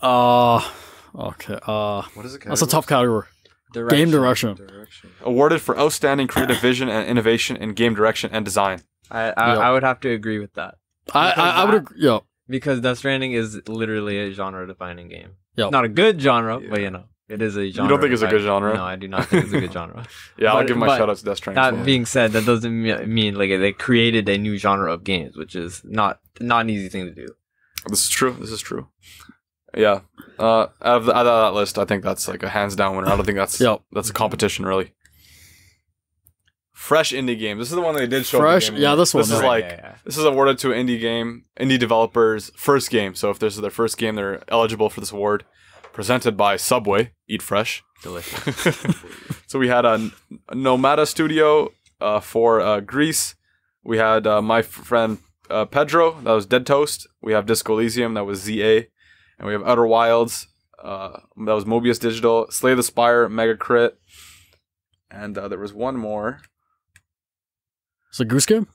Okay. What is it? That's a tough category. Game direction. Awarded for outstanding creative vision and innovation in game direction and design. I would have to agree with that. I would agree. Yeah. Because Death Stranding is literally a genre-defining game. Yep. Not a good genre, but it is a genre. You don't think it's a good genre? No, I do not think it's a good genre. I'll give my shout out to Death Stranding. That being said, that doesn't mean like they created a new genre of games, which is not an easy thing to do. This is true. Yeah. Out of that list, I think that's like a hands down winner. I don't think that's a competition really. Fresh indie game. This is the one they did show. Fresh, this one. This is this is awarded to an indie developers' first game. So if this is their first game, they're eligible for this award. Presented by Subway. Eat fresh. Delicious. So we had a Nomada Studio for Greece. We had my friend Pedro. That was Dead Toast. We have Disco Elysium. That was ZA. And we have Outer Wilds. That was Mobius Digital. Slay the Spire. Mega Crit. And there was one more. It's a Goose Game?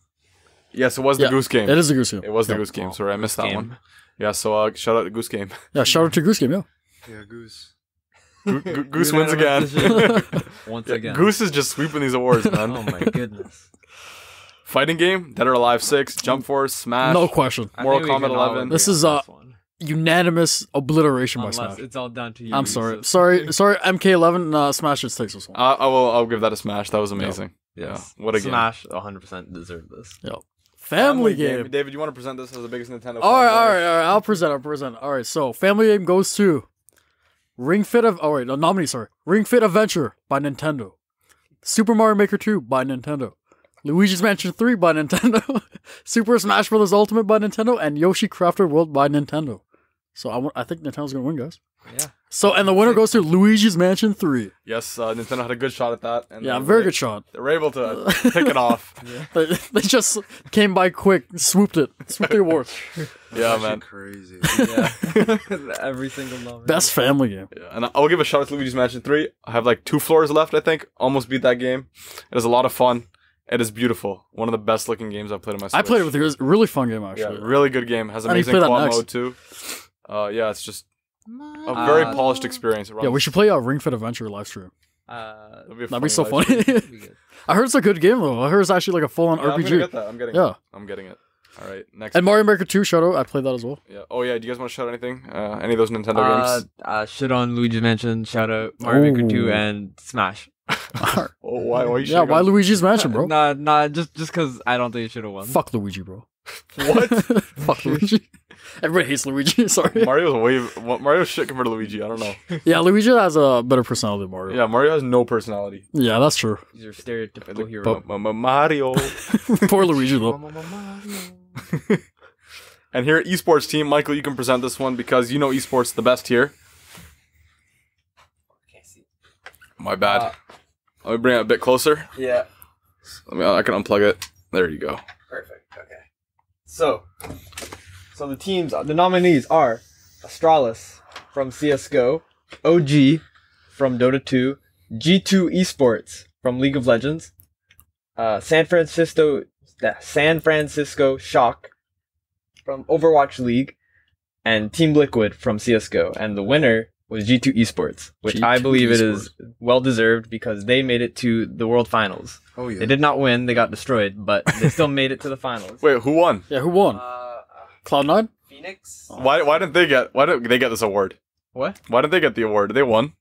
Yes, it was the Goose Game. It is the Goose Game. It was the Goose Game. Sorry, I missed that one. Yeah, so shout out to Goose Game. Yeah, shout out to Goose Game, Yeah, Goose. Goose wins again. Once again. Goose is just sweeping these awards, man. Oh my goodness. Fighting game, Dead or Alive 6, Jump Force, Smash. No question. Mortal Kombat 11. This is unanimous obliteration by Smash. It's all down to you. I'm sorry. Sorry, MK11, Smash just takes this one. I'll give that a Smash. That was amazing. Yes. Yeah. What a game. Smash 100% deserved this. Yo. Family game. David, you want to present this as the biggest Nintendo? All right. I'll present. All right. So, family game goes to Ring Fit Adventure by Nintendo. Super Mario Maker 2 by Nintendo. Luigi's Mansion 3 by Nintendo. Super Smash Bros. Ultimate by Nintendo. And Yoshi Crafted World by Nintendo. So, I think Nintendo's going to win, guys. Yeah. So, and the winner goes to Luigi's Mansion 3. Yes, Nintendo had a good shot at that. And very good shot. They were able to pick it off. They just came by quick, swooped the award. Yeah, man. Crazy. Yeah. Every single number. Best family game. Yeah, and I'll give a shout out to Luigi's Mansion 3. I have like 2 floors left, I think. Almost beat that game. It is a lot of fun. It is beautiful. One of the best looking games I've played in my Switch. I played it with you. It was a really fun game, actually. Yeah, really good game. Has amazing co-op mode, too. Yeah, it's just a very polished experience. Yeah, we should play Ring Fit Adventure live stream. That'd be so funny. I heard it's a good game though. I heard it's actually like a full-on RPG. I'm gonna get that. I'm getting it. All right, next. And Mario Maker 2 shout out. I played that as well. Yeah. Oh yeah. Do you guys want to shout out anything? Any of those Nintendo games? Shit on Luigi's Mansion. Shout out Mario Maker 2 and Smash. Why why Luigi's Mansion, bro? Nah, just because I don't think it should have won. Fuck Luigi, bro. What? Fuck Luigi. Everybody hates Luigi. Sorry. Mario's shit compared to Luigi. I don't know. Yeah, Luigi has a better personality than Mario. Yeah, Mario has no personality. Yeah, that's true. He's your stereotypical hero. Mario. Poor Luigi though. And here at esports team, Michael, you can present this one because you know esports the best here. Can't see. My bad. Let me bring it a bit closer. Yeah. I can unplug it. There you go. Perfect. Okay. So the nominees are Astralis from CS:GO, OG from Dota 2, G2 Esports from League of Legends, San Francisco Shock from Overwatch League and Team Liquid from CS:GO, and the winner was G2 Esports, which G2 I believe it is Esports. well deserved because they made it to the World Finals. Oh yeah. They did not win; they got destroyed, but they still made it to the finals. Wait, who won? Yeah, who won? Cloud9? Phoenix. Why didn't they get this award? What? Why did they get the award? They won.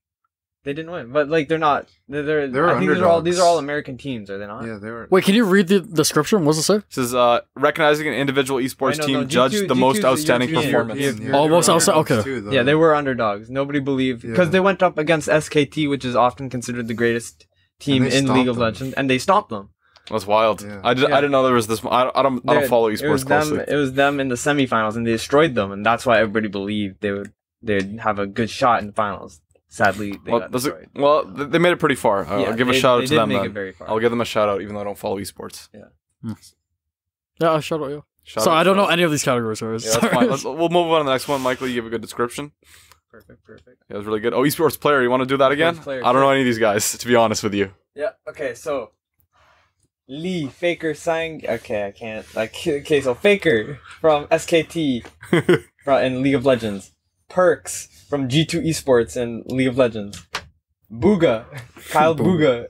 They didn't win, but like they're not. They're They were I think underdogs. these are all American teams, are they not? Yeah, they were. Wait, can you read the description? What does it say? This is recognizing an individual esports Wait, no, team no, judged G2 the most G2's outstanding European. performance. European, Oh, they were most outside- underdogs okay. too, though. Yeah, they were underdogs. Nobody believed because Yeah. they went up against SKT, which is often considered the greatest team And they in League stomped of them. Legends, and they stomped them. That's wild. Yeah. I didn't know there was this. I don't follow It esports was them. closely. It was them in the semifinals, and they destroyed them, and that's why everybody believed they'd have a good shot in the finals. Sadly, they got destroyed. They made it pretty far. I'll give a shout out to them. Make Then. it very far. I'll give them a shout out, even though I don't follow esports. Yeah, shout out, yeah. Shout So out, I don't shout know out. any of these categories. Sorry. Yeah, that's fine. We'll move on to the next one. Michael, you give a good description. Perfect. Yeah, it was really good. Oh, esports player. You want to do that again? Esports player, I don't know sure. any of these guys, to be honest with you. Yeah. Okay. So Lee Faker Sang. Okay, I can't. Okay. So Faker from SKT in League of Legends. Perks from G2 Esports in League of Legends. Kyle Booga,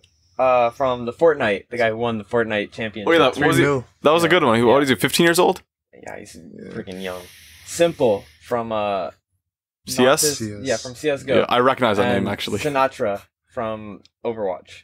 from the Fortnite, the guy who won the Fortnite championship. Wait, that was he? That was a good one. What is he? 15 years old? Yeah, he's freaking young. Simple from CS? CS. Yeah, from CS:GO. Yeah, I recognize that And name actually. Sinatra from Overwatch.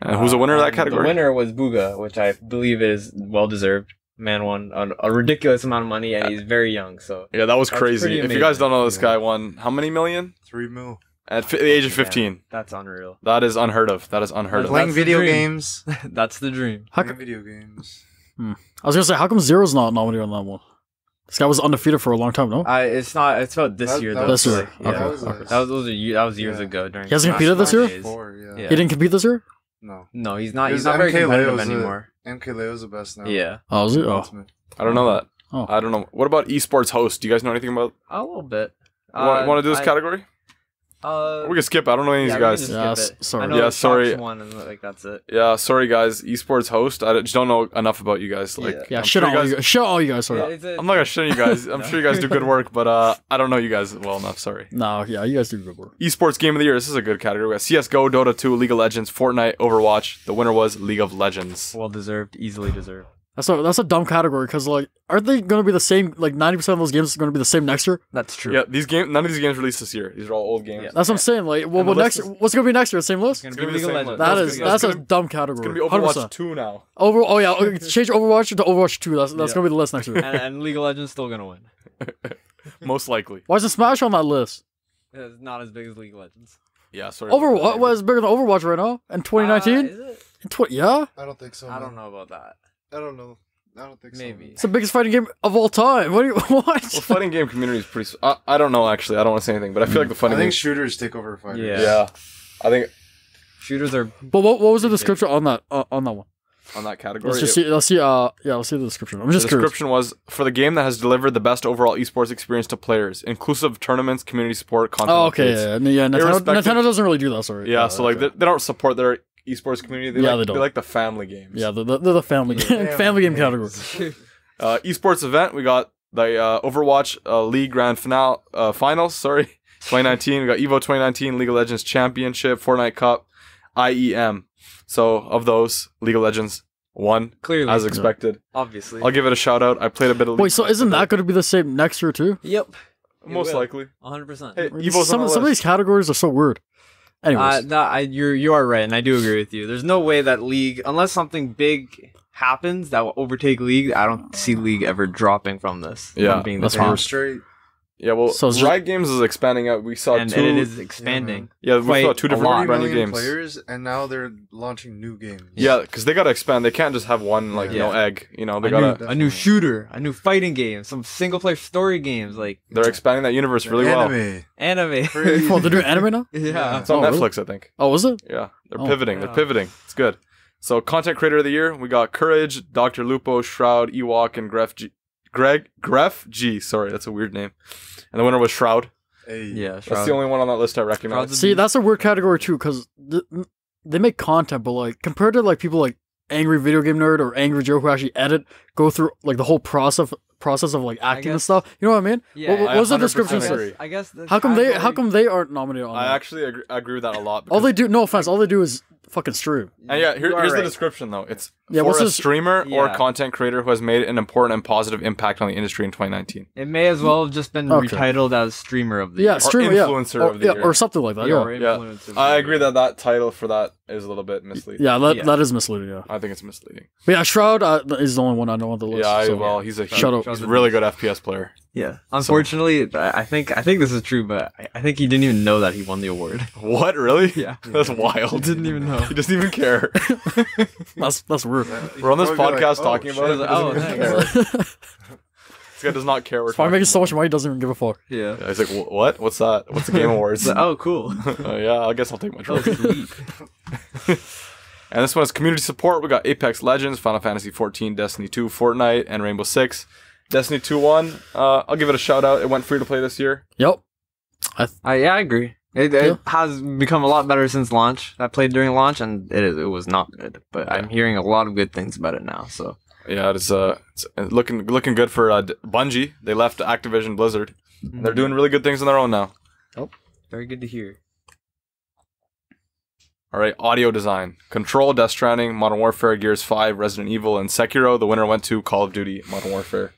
And who's the winner of that And category? The winner was Booga, which I believe is well deserved. Man won a ridiculous amount of money, and he's very young. So Yeah, that was That's crazy. pretty If you guys amazing. don't know, this Yeah. guy won how many million? 3 mil. At the age of 15. that's unreal. That is unheard of. That is unheard of. Playing That's the video dream. games. That's the dream. How Playing co- video games. I was gonna say, how come Zero's not nominated on that one? This guy was undefeated for a long time, no? It's not. It's about this That- year that though. was- So, This year. like, yeah. Okay. That was Years Yeah. ago during. He hasn't Smash competed this Bros. year? days. Before, yeah. Yeah. He didn't compete this year? No. No, he's not. It He's was not very MK competitive Leo's anymore. MK Leo's the best now. Yeah, Oh, is it? Oh. Ultimate. I don't know that. Oh. I don't know. What about esports host? Do you guys know anything about? a little bit. You want to do this category? We can skip. I don't know any of these we can guys. just Yeah, skip it. sorry. I know Yeah, the sorry. Shops one, and like that's it. Yeah, sorry guys. Esports host. I just don't know enough about you guys. Like, Yeah, I'm shit sure on all you guys. Shit on all you guys, sorry. I'm not gonna shit on you guys. I'm sure you guys do good work, but I don't know you guys well enough. Sorry. No, yeah, you guys do good work. Esports game of the year. This is a good category. We got CS:GO, Dota 2, League of Legends, Fortnite, Overwatch. The winner was League of Legends. Well deserved, easily deserved. That's a dumb category because like, aren't they gonna be the same? Like 90% of those games are gonna be the same next year. That's true. Yeah, none of these games released this year. These are all old games. Yeah. That's what I'm saying. Like, well, And the what next? list is- What's gonna be next year? The same list? It's gonna be League the of same Legends. That That's is gonna- that's that's a gonna- dumb category. It's gonna be 100%. Overwatch 2 now. Oh yeah, okay, change Overwatch to Overwatch 2. That's Yeah. gonna be the list next year. and League of Legends still gonna win. Most likely. Why isn't Smash on that list? It's not as big as League of Legends. Yeah, sorry. Overwatch was bigger than Overwatch right now in 2019. Is it? Yeah, I don't think so. I don't know about that. I don't know. I don't think so. Maybe. it's the biggest fighting game of all time. What do you what? Well, fighting game community is pretty. I don't know actually. I don't want to say anything, but I feel like the I fighting think game. shooters take over fighters. Yeah. Yeah, I think Shooters are. But what was the description on that one? on that category. Let's just see. Let's see. Let's see the description. I'm The just curious. description was for the game that has delivered the best overall esports experience to players, inclusive of tournaments, community support, content. Oh, okay. updates. Yeah. Nintendo, Irrespective- Nintendo doesn't really do that. Sorry. Yeah, so like okay. they don't support their esports community. They Yeah, like, they don't. They like the family games. Yeah, they're the family family game category. Esports event. We got the Overwatch League Grand Finals. Sorry, 2019. We got Evo 2019, League of Legends Championship, Fortnite Cup, IEM. So of those, League of Legends won Clearly. as expected. Obviously. I'll give it a shout out. I played a bit of. Wait, League so isn't that going to be the same next year too? Yep. most likely? 100%. Hey, Evo's Some on the of list. these categories are so weird. Anyways, You are right, and I do agree with you. There's no way that League, unless something big happens that will overtake League, I don't see League ever dropping from this. Yeah, from being that's the fine. top. Straight. Yeah, well, So it's Riot Games is expanding out. We saw And two. it is expanding. Yeah, we quite saw two a different lot. brand new 40 million games. players, and now they're launching new games. Yeah, because they gotta expand. They can't just have one Yeah. egg. You know, they A gotta. new, a new shooter, a new fighting game, some single player story games like They're expanding that universe really well. Anime. anime. oh, they're doing anime now. yeah. It's on Oh, really? Netflix, I think. Oh, was it? Yeah, they're Oh, pivoting. yeah. They're pivoting. It's good. So, content creator of the year, we got Courage, Dr. Lupo, Shroud, Ewok, and Gref G. Sorry, that's a weird name. And the winner was Shroud. Hey. Yeah, That's Shroud. the only one on that list I recognize. Shroud's See, that's a weird category too, because they make content, but like compared to like people like angry video game nerd or angry Joe who actually go through like the whole process of like acting and stuff. You know what I mean? Yeah, what was the description agree. say? I guess. How come they aren't nominated on that? I actually agree with that a lot. All they do, no offense, all they do is fucking stream. And yeah, here's the right. description though. It's Yeah, for what's a this- streamer or Yeah. content creator who has made an important and positive impact on the industry in 2019. It may as well have just been Okay. retitled as streamer of the Yeah, year. streamer, influencer or, of the year. or something like that. Yeah, Or Yeah. influencer of the I year. agree that title for that is a little bit misleading. yeah, Yeah. that is misleading. Yeah, I think it's misleading. but yeah, Shroud is the only one I know on the list. Yeah, so- well, he's a Shout out. he's a really good FPS player. Yeah. Unfortunately, I think this is true, but I think he didn't even know that he won the award. What, really? Yeah. That's wild. Didn't even know. He doesn't even care. That's weird. We're on this Probably podcast like, talking about it. shit. He doesn't Oh, even thanks. care. This guy does not care. We're Probably talking making so much about. money, he doesn't even give a fuck. Yeah. Yeah, he's like, what? What's that? What's the Game Awards? Oh, cool. Yeah, I guess I'll take my Oh, trophy. sweet. And this one is community support. We got Apex Legends, Final Fantasy 14, Destiny 2, Fortnite, and Rainbow Six. Destiny 2 won. I'll give it a shout out. It went free to play this year. Yep. Yeah, I agree. It Yeah. has become a lot better since launch. I played during launch, and it was not good. But I'm hearing a lot of good things about it now. So Yeah, it's looking good for Bungie. They left Activision Blizzard. They're doing really good things on their own now. very good to hear. All right, audio design. Control, Death Stranding, Modern Warfare, Gears 5, Resident Evil, and Sekiro. The winner went to Call of Duty Modern Warfare.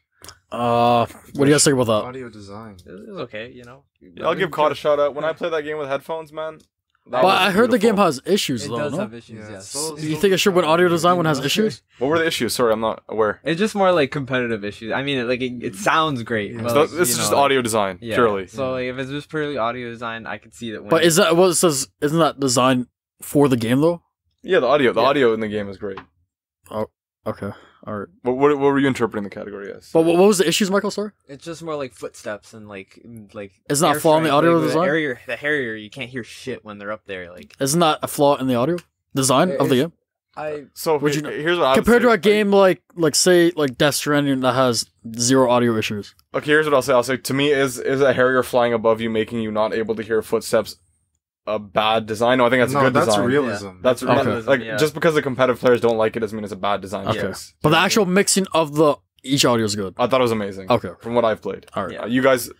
What do you guys think about that? Audio design. It was okay, you know. I'll give COD a shout out. When I play that game with headphones, man. that But was I heard the game beautiful. has issues It though. does No? have issues, Yeah, yes. so- You think it should win audio design when it has issues? What were the issues? Sorry, I'm not aware. It's just more like competitive issues. I mean, it sounds great. Yeah. But, So like, this is you just know, audio design, yeah. purely. So like, if it's just purely audio design, I could see that. But is that what it says? Isn't that designed for the game though? Yeah, the audio Yeah. audio in the game is great. Okay, all right. What were you interpreting the category as? But what was the issues, Michael? Sorry. It's just more like footsteps and like. Isn't that a flaw in the airstrike, audio like, design? The Harrier, you can't hear shit when they're up there. Like Isn't that a flaw in the audio design of the game? So Would you here's what I would Compared say. to a game like say Death Stranding that has zero audio issues. Okay, here's what I'll say. I'll say to me is a Harrier flying above you, making you not able to hear footsteps, a bad design? No, I think that's a good that's design. realism. That's Okay. like Yeah. just because the competitive players don't like it doesn't mean it's a bad design. Okay. choice. But the actual mixing of each audio is good. I thought it was amazing. Okay. From what I've played. All right. Yeah. You guys,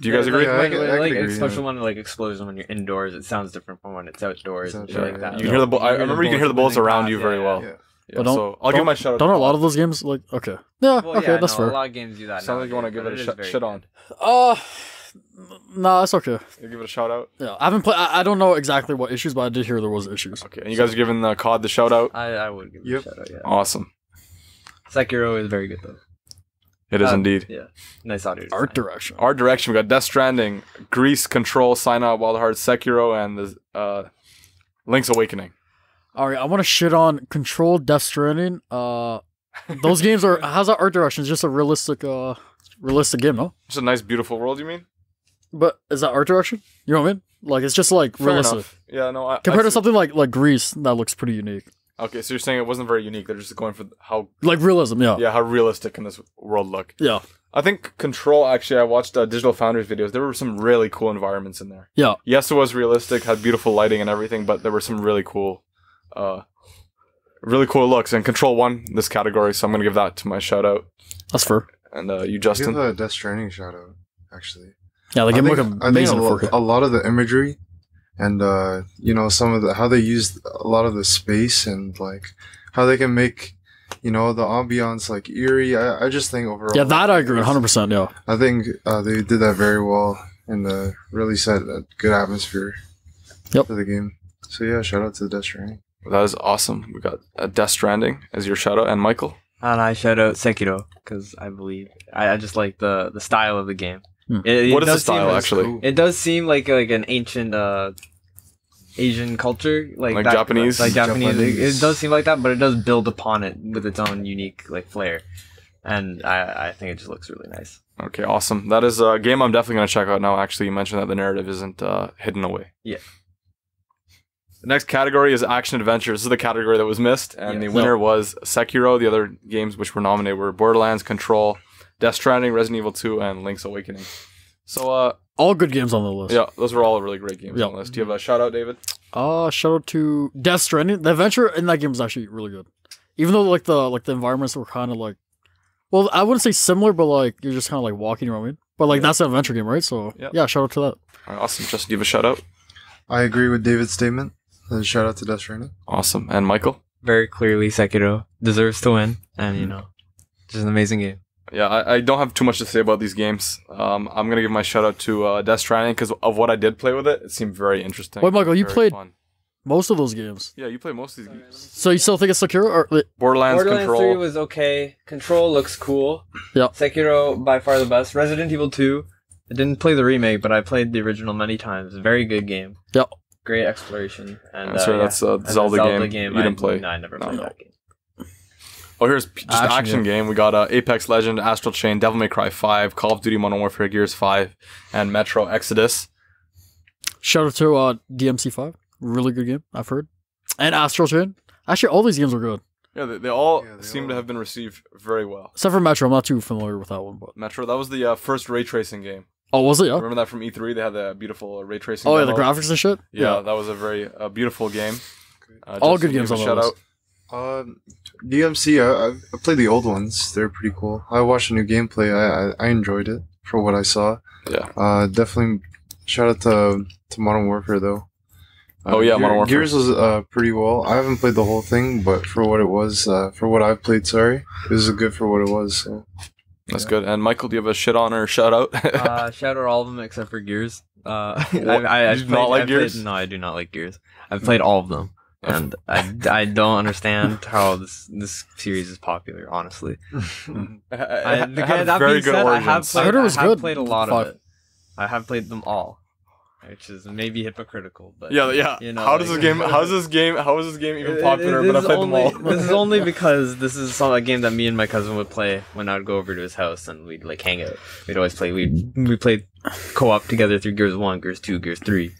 do you guys agree? Yeah, I can agree, especially yeah. when like explosion when you're indoors, it sounds different from when it's outdoors and shit Yeah. like that. You can hear the I remember you can hear the bullets around you very well. Yeah. Yeah, But don't- so I'll give my shout out. Don't to a lot Todd. of those games like okay? Yeah, Well, okay, yeah, that's no, fair. A lot of games do that. Sounds like you want to give nowadays, it a but is very shit good. on. Nah, it's okay. You give it a shout out. Yeah, I haven't played. I don't know exactly what issues, but I did hear there was issues. Okay, and you guys are giving the COD the shout out. I would give it Yep. a shout out. Yeah. Awesome. Sekiro is very good though. It is indeed. Yeah, nice audio. Design. Art direction. Art direction. We got Death Stranding, Grease, Control, Sinai, Wild Hearts, Sekiro, and the Link's Awakening. All right, I want to shit on Control, Death Stranding. Those games are. How's that art direction? It's just a realistic game, no? Just a nice, beautiful world. You mean? But is that art direction? You know what I mean? Like it's just like Fair realistic enough. Yeah. No. compared to see. something like Grease that looks pretty unique. Okay, so you're saying it wasn't very unique. They're just going for how Like realism, yeah. how realistic can this world look? Yeah. I think Control. Actually, I watched Digital Foundry's videos. There were some really cool environments in there. Yeah. Yes, it was realistic, had beautiful lighting and everything, but there were some really cool looks. And Control won this category, so I'm gonna give that to my shout out. That's fair. And you, Give Justin. the Death Stranding shout out, actually. Yeah, the game look I think amazing in 4K. a lot of the imagery and some of the how they used a lot of the space and like how they can make the ambiance like eerie. I just think overall, Yeah, that I agree 100%. Yeah. I think they did that very well and really set a good atmosphere Yep. for the game. So yeah, shout out to Death Stranding. That is awesome. We got Death Stranding as your shout out, and Michael. And I shout out Sekiro because I believe I just like the style of the game. Hmm. It What is the does seem style like- actually? Cool. It does seem like an ancient Asian culture, Like that- Japanese? like Japanese. Japanese. It does seem like that, but it does build upon it with its own unique like flair, and I think it just looks really nice. Okay, awesome. That is a game I'm definitely going to check out now. Actually, you mentioned that the narrative isn't hidden away. Yeah. The next category is action adventure. This is the category that was missed, and Yeah. the winner was Sekiro. The other games which were nominated were Borderlands, Control, Death Stranding, Resident Evil 2, and Link's Awakening. So, All good games on the list. yeah, those were all really great games Yeah. on the list. Do you have a shout out, David? Shout out to Death Stranding. The adventure in that game is actually really good. Even though like the environments were kind of like, well, I wouldn't say similar, but like you're just kind of like walking, you know what I mean? But like that's an adventure game, right? So yeah, shout out to that. All right, awesome. Justin, give a shout out. I agree with David's statement. Shout out to Death Stranding. Awesome. And Michael? Very clearly, Sekiro deserves to win, and just an amazing game. Yeah, I don't have too much to say about these games. I'm gonna give my shout out to Death Stranding because of what I did play with it. It seemed very interesting. Wait, Michael, you very played fun. most of those games. Yeah, you played most of these games. So you still think it's Sekiro or Borderlands 3 Control. was okay. Control looks cool. Yeah. Sekiro by far the best. Resident Evil 2. I didn't play the remake, but I played the original many times. Very good game. Yeah. Great exploration. And that's the Zelda game. You didn't play. No, I never played that game. Oh, here's just an action game. We got Apex Legend, Astral Chain, Devil May Cry 5, Call of Duty Modern Warfare, Gears 5, and Metro Exodus. Shout out to DMC5. Really good game, I've heard. And Astral Chain. Actually, all these games are good. Yeah, they all seem to have been received very well. Except for Metro. I'm not too familiar with that one. But Metro, that was the first ray tracing game. Oh, was it? Yeah. Remember that from E3? They had the beautiful ray tracing. Oh, yeah, the graphics and shit? Yeah, that was a very beautiful game. All good games on shout out. DMC, I played the old ones. They're pretty cool. I watched a new gameplay. I enjoyed it for what I saw. Yeah. Definitely shout out to Modern Warfare though. Modern Warfare. Gears was pretty well. I haven't played the whole thing, but for what it was, for what I've played, it was good for what it was. So. That's good. And Michael, do you have a shit on or shout out? Shout out all of them except for Gears. I do not like Gears? No, I do not like Gears. I've played all of them. And I don't understand how this series is popular, honestly. I heard it was good. Played a lot of it. I have played them all, which is maybe hypocritical, but yeah. How is this game even popular? But I played them all. This is only because this is a game that me and my cousin would play when I would go over to his house and we'd like hang out. We'd always play. We played co-op together through Gears 1, Gears 2, Gears 3.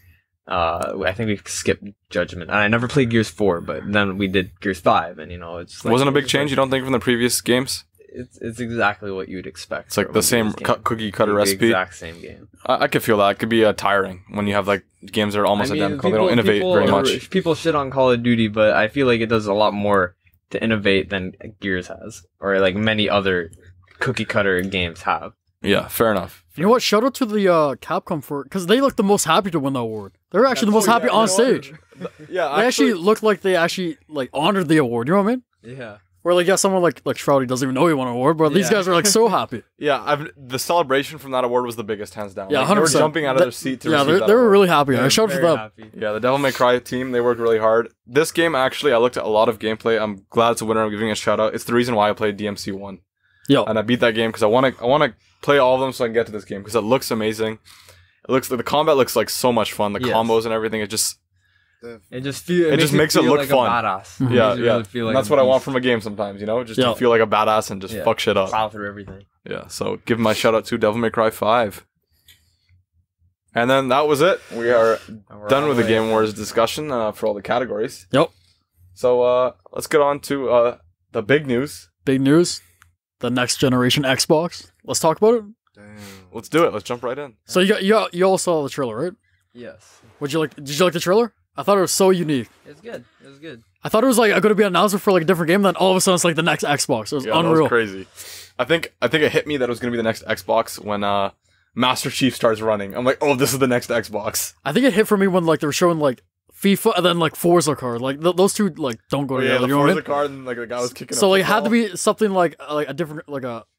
I think we skipped Judgment, and I never played Gears 4, but then we did Gears 5, and it's like, wasn't a big change. You don't think from the previous games? It's exactly what you'd expect. It's like the same cookie cutter recipe. The exact same game. I could feel that. It could be tiring when you have like games that are almost identical. They don't innovate very much. People shit on Call of Duty, but I feel like it does a lot more to innovate than Gears has, or like many other cookie cutter games have. Yeah, fair enough. You know what? Shout out to the Capcom because they looked the most happy to win the award. They were actually the most happy on stage. Yeah, they actually looked like they actually like honored the award. You know what I mean? Yeah. Where like someone like Shroudy doesn't even know he won an award, but these guys were like so happy. Yeah, the celebration from that award was the biggest, hands down. Yeah, 100%. They were jumping out of their seat to receive that they were award. really happy. I shouted for them. Happy. Yeah, the Devil May Cry team, they worked really hard. This game, actually, I looked at a lot of gameplay. I'm glad it's a winner. I'm giving it a shout out. It's the reason why I played DMC 1. Yeah. And I beat that game because I want to play all of them so I can get to this game because it looks amazing. It looks like the combat looks like so much fun. The combos and everything. It just makes it look like fun. A badass. Mm-hmm. Yeah. Really feel like that's what I want from a game sometimes. Just to feel like a badass and just fuck shit up. Plow through everything. Yeah. So give my shout out to Devil May Cry 5. And then that was it. We are done with the Game Awards discussion for all the categories. Yep. So let's get on to the big news. Big news. The next generation Xbox. Let's talk about it. Damn. Let's do it. Let's jump right in. So you all saw the trailer, right? Yes. Did you like the trailer? I thought it was so unique. It was good. I thought it was like going to be an announcement for like a different game, then all of a sudden it's like the next Xbox. It was unreal. That was crazy. I think it hit me that it was going to be the next Xbox when Master Chief starts running. I'm like, oh, this is the next Xbox. I think it hit for me when like they were showing like FIFA and then like Forza card. Like those two like don't go together. Yeah, the you know what I Forza mean? card and like the guy was kicking. So up like the it had to ball. be something like a different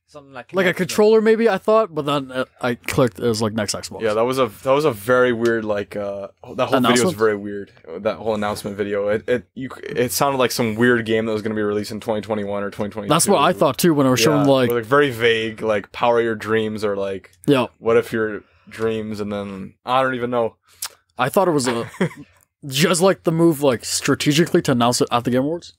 something like a connects controller maybe I thought, but then I clicked it was like next Xbox. Yeah, that was a very weird like that whole video was very weird. That whole announcement video, it sounded like some weird game that was going to be released in 2021 or 2022. That's what I thought too when I was showing like very vague, like power your dreams or like what if your dreams and then I don't even know. I thought it was just like the move like strategically to announce it at the Game Awards.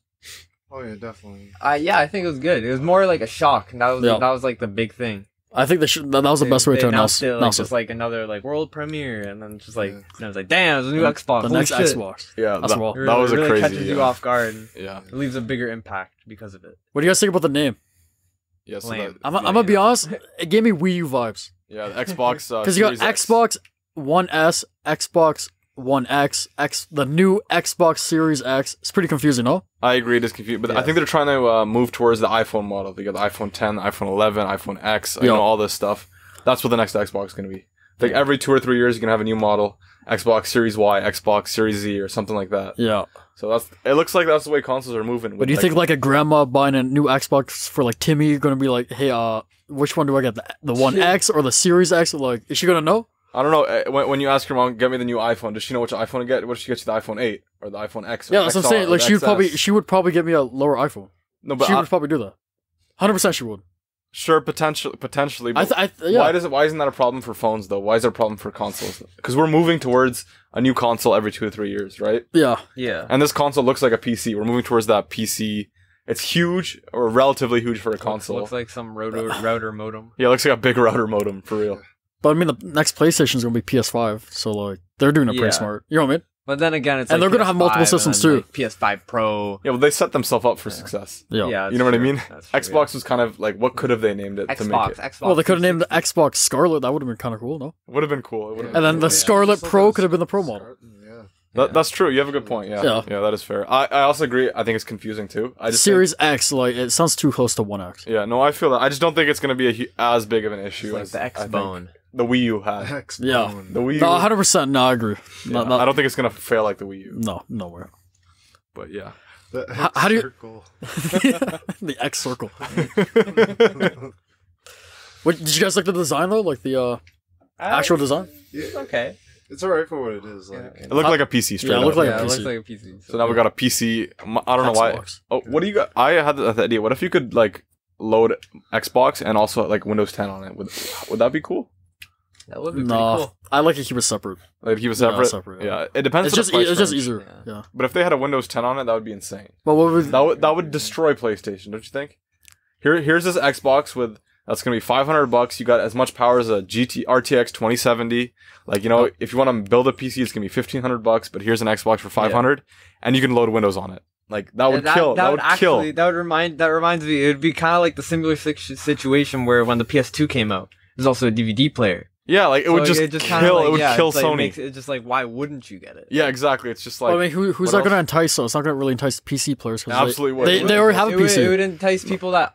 Oh yeah, definitely. Yeah, I think it was good. It was more like a shock, and that was like the big thing. I think that was the best way to announce it. Announce just like another like world premiere, and then just like I was like, damn, there's a new Xbox. The Holy next shit. Xbox. Yeah, that was a really crazy. Catches you off guard. Yeah, it leaves a bigger impact because of it. What do you guys think about the name? Yeah, so I'm gonna be honest. It gave me Wii U vibes. Yeah, the Xbox because you got Xbox One S, Xbox One X, the new Xbox Series X. It's pretty confusing, no? I agree, it is confusing, but I think they're trying to move towards the iPhone model. They got the iPhone 10, the iPhone 11, iPhone X, you know, all this stuff. That's what the next Xbox is going to be. Like every 2 or 3 years, you're going to have a new model. Xbox Series Y, Xbox Series Z, or something like that. Yeah. So it looks like that's the way consoles are moving. But do you think like a grandma buying a new Xbox for like Timmy going to be like, hey, which one do I get? The One X or the Series X? Like, is she going to know? I don't know. When you ask your mom, get me the new iPhone, does she know which iPhone to get? What if she gets you the iPhone 8 or the iPhone X? Or Yeah, that's what I'm saying. Like, she would probably get me a lower iPhone. No, but she would probably do that. 100% she would. Sure, potentially. But yeah. Why isn't that a problem for phones though? Why is it a problem for consoles? Because we're moving towards a new console every 2 or 3 years, right? Yeah. Yeah. And this console looks like a PC. We're moving towards that PC. It's huge, or relatively huge for a console. Looks like some router modem. Yeah, it looks like a big router modem for real. But I mean, the next PlayStation is going to be PS5, so like they're doing it pretty smart. You know what I mean? But then again, it's and like they're going to have multiple systems too. Like PS5 Pro. Yeah, well, they set themselves up for success. Yeah, you know what I mean? That's Xbox was kind of like, what could have they named it to make it? Xbox. Well, they could have named the Xbox Scarlet. That would have been kind of cool, no? Would have been cool. And then the Scarlet Pro could have been the Pro model. That's true. You have a good point. Yeah, that is fair. I also agree. I think it's confusing too. I just Series X, like it sounds too close to One X. Yeah, no, I feel that. I just don't think it's going to be as big of an issue like as the X-Bone. The Wii U had. Yeah, the Wii U. No, 100%. No, I agree. Yeah, I don't think it's going to fail like the Wii U. No, nowhere. But yeah. How do you? The X circle. What did you guys like the design though? Like the actual design? Yeah. Okay. It's alright for what it is. Like, it looked like a PC straight up. It looked like Yeah, a it PC. looks like a PC. So now we got a PC. I don't know why. Xbox. Oh, what do you got? I had the idea. What if you could like load Xbox and also like Windows 10 on it? Would that be cool? That would be pretty No, cool. I like to keep it separate. Like keep it separate. Yeah. It depends. It's just easier. Yeah. But if they had a Windows 10 on it, that would be insane. But what would That would destroy PlayStation, don't you think? Here's this Xbox with that's gonna be $500. You got as much power as a RTX 2070. Like, you know, if you want to build a PC, it's gonna be $1,500. But here's an Xbox for $500, and you can load Windows on it. Like that would kill. That would kill. That reminds me. It would be kind of like the similar situation where when the PS2 came out, there's also a DVD player. Yeah, like it would just kill. Like, it would kill Sony. It's just like, why wouldn't you get it? Yeah, exactly. It's just like. Well, I mean, who's that going to entice? So it's not going to really entice PC players. Absolutely, they already have a PC. It would entice people that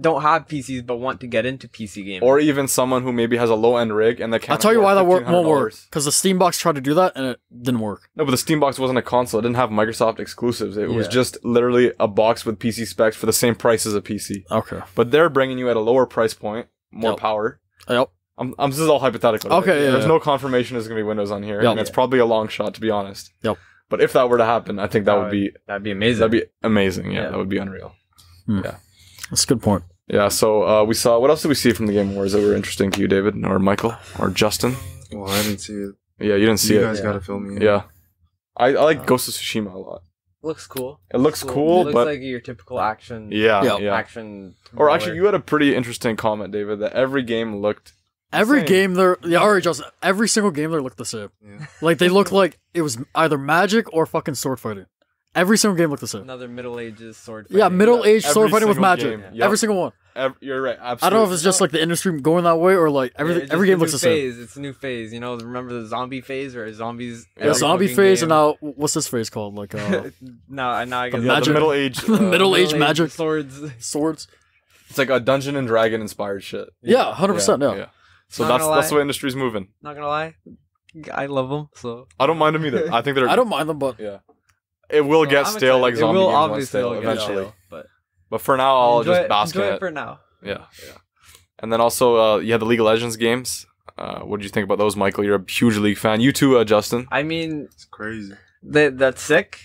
don't have PCs but want to get into PC gaming, or even someone who maybe has a low end rig and they can't. I'll tell you why that won't work. Because the Steam box tried to do that and it didn't work. No, but the Steam box wasn't a console. It didn't have Microsoft exclusives. It was just literally a box with PC specs for the same price as a PC. Okay, but they're bringing you at a lower price point, more power. Yep. This is all hypothetical. Okay, There's no confirmation there's going to be Windows on here, and it's probably a long shot, to be honest. Yep. But if that were to happen, I think that'd be amazing. That'd be amazing. Yeah, that would be unreal. Yeah, that's a good point. Yeah. So we saw. What else did we see from the Game Awards that were interesting to you, David, or Michael, or Justin? Well, I didn't see it. Yeah, you didn't see it. You guys gotta film me. Yeah. I like Ghost of Tsushima a lot. Looks cool. It looks cool, it looks but like your typical action. Action. Or actually, you had a pretty interesting comment, David, that every game looked. Every game there, every single game there looked the same. Yeah. Like they looked like it was either magic or fucking sword fighting. Every single game looked the same. Another Middle Ages sword fighting. Yeah, Middle Ages sword fighting with magic. Yep. Every single one. You're right. Absolutely. I don't know if it's just like the industry going that way or like every game looks the same. It's a new phase. You know, remember the zombie phase or zombies? Yeah, zombie phase, and now what's this phase called? Like now I guess magic. The Middle Age. Middle Age magic swords. It's like a Dungeon and Dragon inspired shit. Yeah, 100%. Yeah. So that's the way industry's moving. Not gonna lie, I love them. So I don't mind them either. I think they're. I don't mind them, but it will get stale like zombie games once stale eventually. But for now, I'll just bask in it. Enjoy it for now. Yeah. And then also, you had the League of Legends games. What did you think about those, Michael? You're a huge League fan. You too, Justin. I mean, it's crazy. That's sick.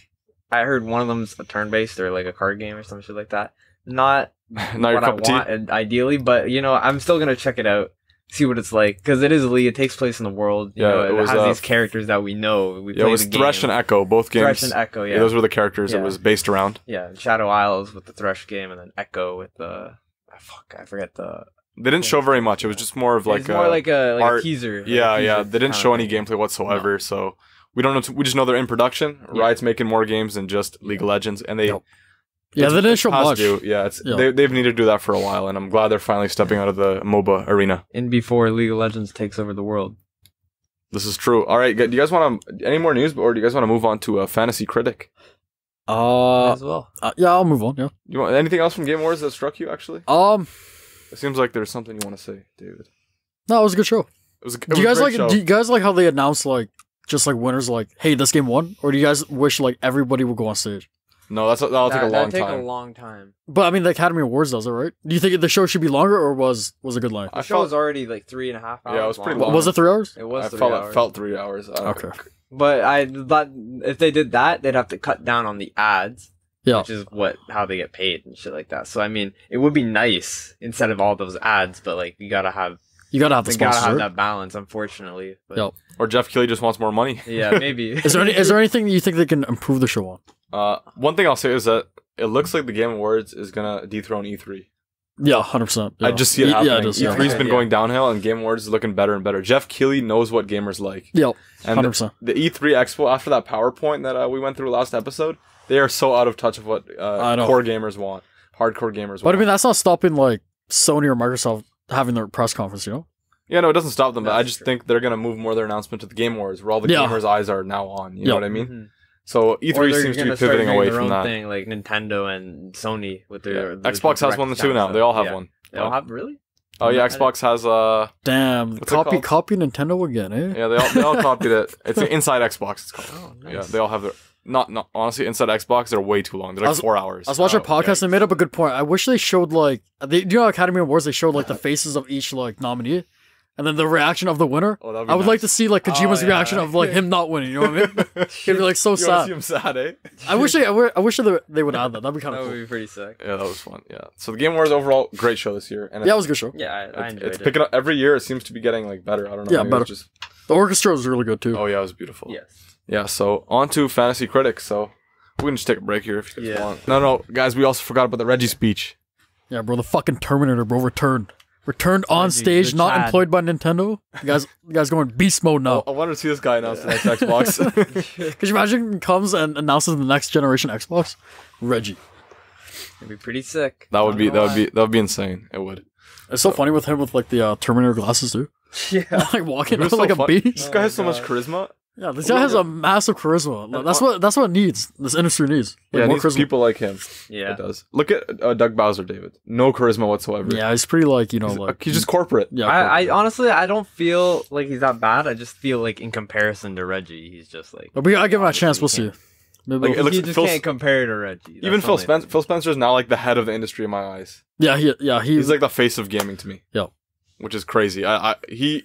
I heard one of them's a turn-based or like a card game or some shit like that. Not your cup of tea. Ideally, but you know, I'm still gonna check it out. See what it's like, because it is a league. It takes place in the world. You know, it has these characters that we know. It was Thresh and Echo, both games. Thresh and Echo, yeah. Those were the characters it was based around. Yeah, Shadow Isles with the Thresh game, and then Echo with the... I forget the... They didn't show very much. It was just more of like a teaser. Yeah. They didn't show any gameplay whatsoever, so we don't know. We just know they're in production. Yeah. Riot's making more games than just League of Legends, and they... Yeah, they didn't show much. They've needed to do that for a while, and I'm glad they're finally stepping out of the MOBA arena. And before League of Legends takes over the world. This is true. All right, do you guys want to any more news, or do you guys want to move on to a Fantasy Critic? As well. Yeah, I'll move on. Yeah. You want anything else from Game Awards that struck you? Actually, it seems like there's something you want to say, David. No, it was a good show. Do you guys like how they announced like just like winners like, hey, this game won, or do you guys wish like everybody would go on stage? No, that'll take a long time. But I mean, the Academy Awards does it, right? Do you think the show should be longer, or was it a good length? The show was already like 3.5 hours. Yeah, it was pretty long. long. Was it 3 hours? It was. It felt 3 hours. Okay. But I thought if they did that, they'd have to cut down on the ads. Yeah. Which is how they get paid and shit like that. So I mean, it would be nice instead of all those ads, but like you gotta have the sponsors. Gotta have that balance, unfortunately. But, yep. Or Jeff Keighley just wants more money. Yeah, maybe. Is there anything you think they can improve the show on? One thing I'll say is that it looks like the Game Awards is gonna dethrone E3. Yeah, 100%. Yeah. I just see it happening. Yeah, it is, E3's been going downhill, and Game Awards is looking better and better. Jeff Keighley knows what gamers like. Yep, 100%. And the E3 Expo, after that PowerPoint that we went through last episode, they are so out of touch of what core gamers want. Hardcore gamers want. But I mean, that's not stopping like Sony or Microsoft having their press conference, you know? Yeah, no, it doesn't stop them, but I just think they're going to move more of their announcement to the Game Awards, where all the gamers' eyes are now on. You know what I mean? Mm-hmm. So E3 seems to be pivoting away from that. Thing, like Nintendo and Sony with their Xbox has one too now. They all have one. They all have really? Oh yeah, Xbox has damn copy Nintendo again, eh? Yeah, they all copied it. It's inside Xbox. It's called. Oh, nice. Yeah, they all have their. Not honestly, inside Xbox, they're way too long. They're like 4 hours. I was watching a podcast and they made up a good point. I wish they showed like do you know Academy Awards? They showed like the faces of each like nominee. And then the reaction of the winner. Oh, I would like to see like Kojima's reaction of like him not winning. You know what I mean? He'd be like so sad. See him sad, eh? I wish they would add that. That'd be kind of cool. That would be pretty sick. Yeah, that was fun. Yeah. So the Game Awards overall great show this year. And yeah, it was a good show. Yeah, I enjoyed it. It's picking up every year. It seems to be getting like better. I don't know. Yeah, better. The orchestra was really good too. Oh yeah, it was beautiful. Yes. Yeah. So on to Fantasy Critics. So we can just take a break here if you guys want. No, guys. We also forgot about the Reggie speech. Yeah, bro. The fucking Terminator, bro. Returned on stage, not employed by Nintendo. You guys going beast mode now. I wanted to see this guy announce the next Xbox. Could you imagine he comes and announces the next generation Xbox? Reggie. It'd be pretty sick. That would be insane. It would. It's so funny with him with like the Terminator glasses too. Yeah. Like walking out like a beast. This guy has so much charisma. Yeah, this guy has a massive charisma. That's what it needs. This industry needs. Like, more charisma. People like him. Yeah, it does. Look at Doug Bowser, David. No charisma whatsoever. Yeah, he's pretty like he's just corporate. Yeah, I honestly don't feel like he's that bad. I just feel like in comparison to Reggie, he's just like. But I give him a chance. We'll see. Like, you just can't compare to Reggie. Even Phil Spencer is now like the head of the industry in my eyes. Yeah, he's like the face of gaming to me. Yeah, which is crazy. He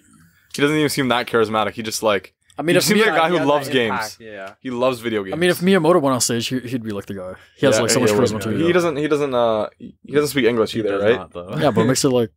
doesn't even seem that charismatic. He just like. I mean, he seems like a guy who loves games. Yeah, he loves video games. I mean, if Miyamoto went on stage, he'd be like the guy. He has like so much charisma too. He doesn't speak English either, right? Yeah, but it makes it like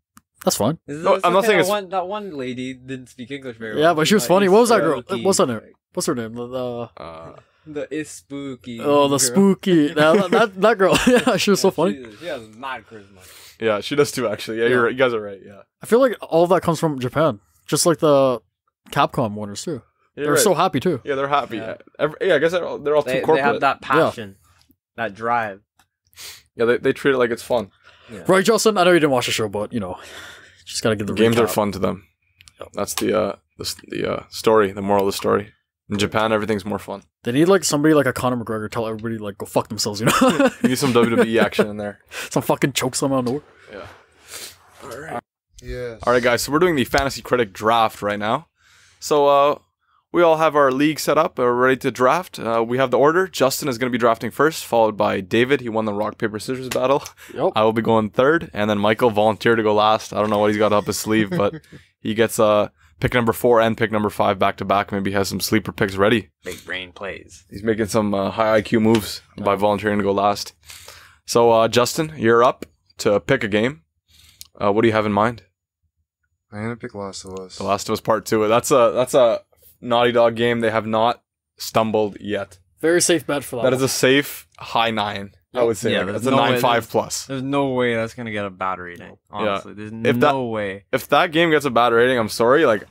that's fine. No, I'm not saying that one lady didn't speak English very well. Yeah, but she was funny. What was that girl? What's her name? What's her name? The is spooky. Oh, the spooky. that girl. Yeah, she was so funny. She has mad charisma. Yeah, she does too. Actually, yeah, you're right. You guys are right. Yeah, I feel like all of that comes from Japan, just like the Capcom winners too. They're so happy too. Yeah, they're happy. Yeah, I guess they're all too corporate. They have that passion, that drive. Yeah, they treat it like it's fun. Yeah. Right, Justin? I know you didn't watch the show, but just gotta get the games recap. Are fun to them. Yep. That's the story, the moral of the story. In Japan, everything's more fun. They need like somebody like a Conor McGregor tell everybody like go fuck themselves, you know? You need some WWE action in there. Some fucking choke slam out of nowhere. Yeah. All right. Yeah. All right, guys. So we're doing the Fantasy Critic draft right now. So we all have our league set up. We're ready to draft. We have the order. Justin is going to be drafting first, followed by David. He won the rock, paper, scissors battle. Yep. I will be going third. And then Michael volunteered to go last. I don't know what he's got up his sleeve, but he gets pick number 4 and pick number 5 back to back. Maybe he has some sleeper picks ready. Big brain plays. He's making some high IQ moves by volunteering to go last. So, Justin, you're up to pick a game. What do you have in mind? I'm going to pick Last of Us. The Last of Us Part 2. That's a Naughty Dog game. They have not stumbled yet. Very safe bet for that. That is a safe high 9. I would say it's a 9.5 plus. There's no way that's gonna get a bad rating. Honestly, there's no way. If that game gets a bad rating, I'm sorry. Like,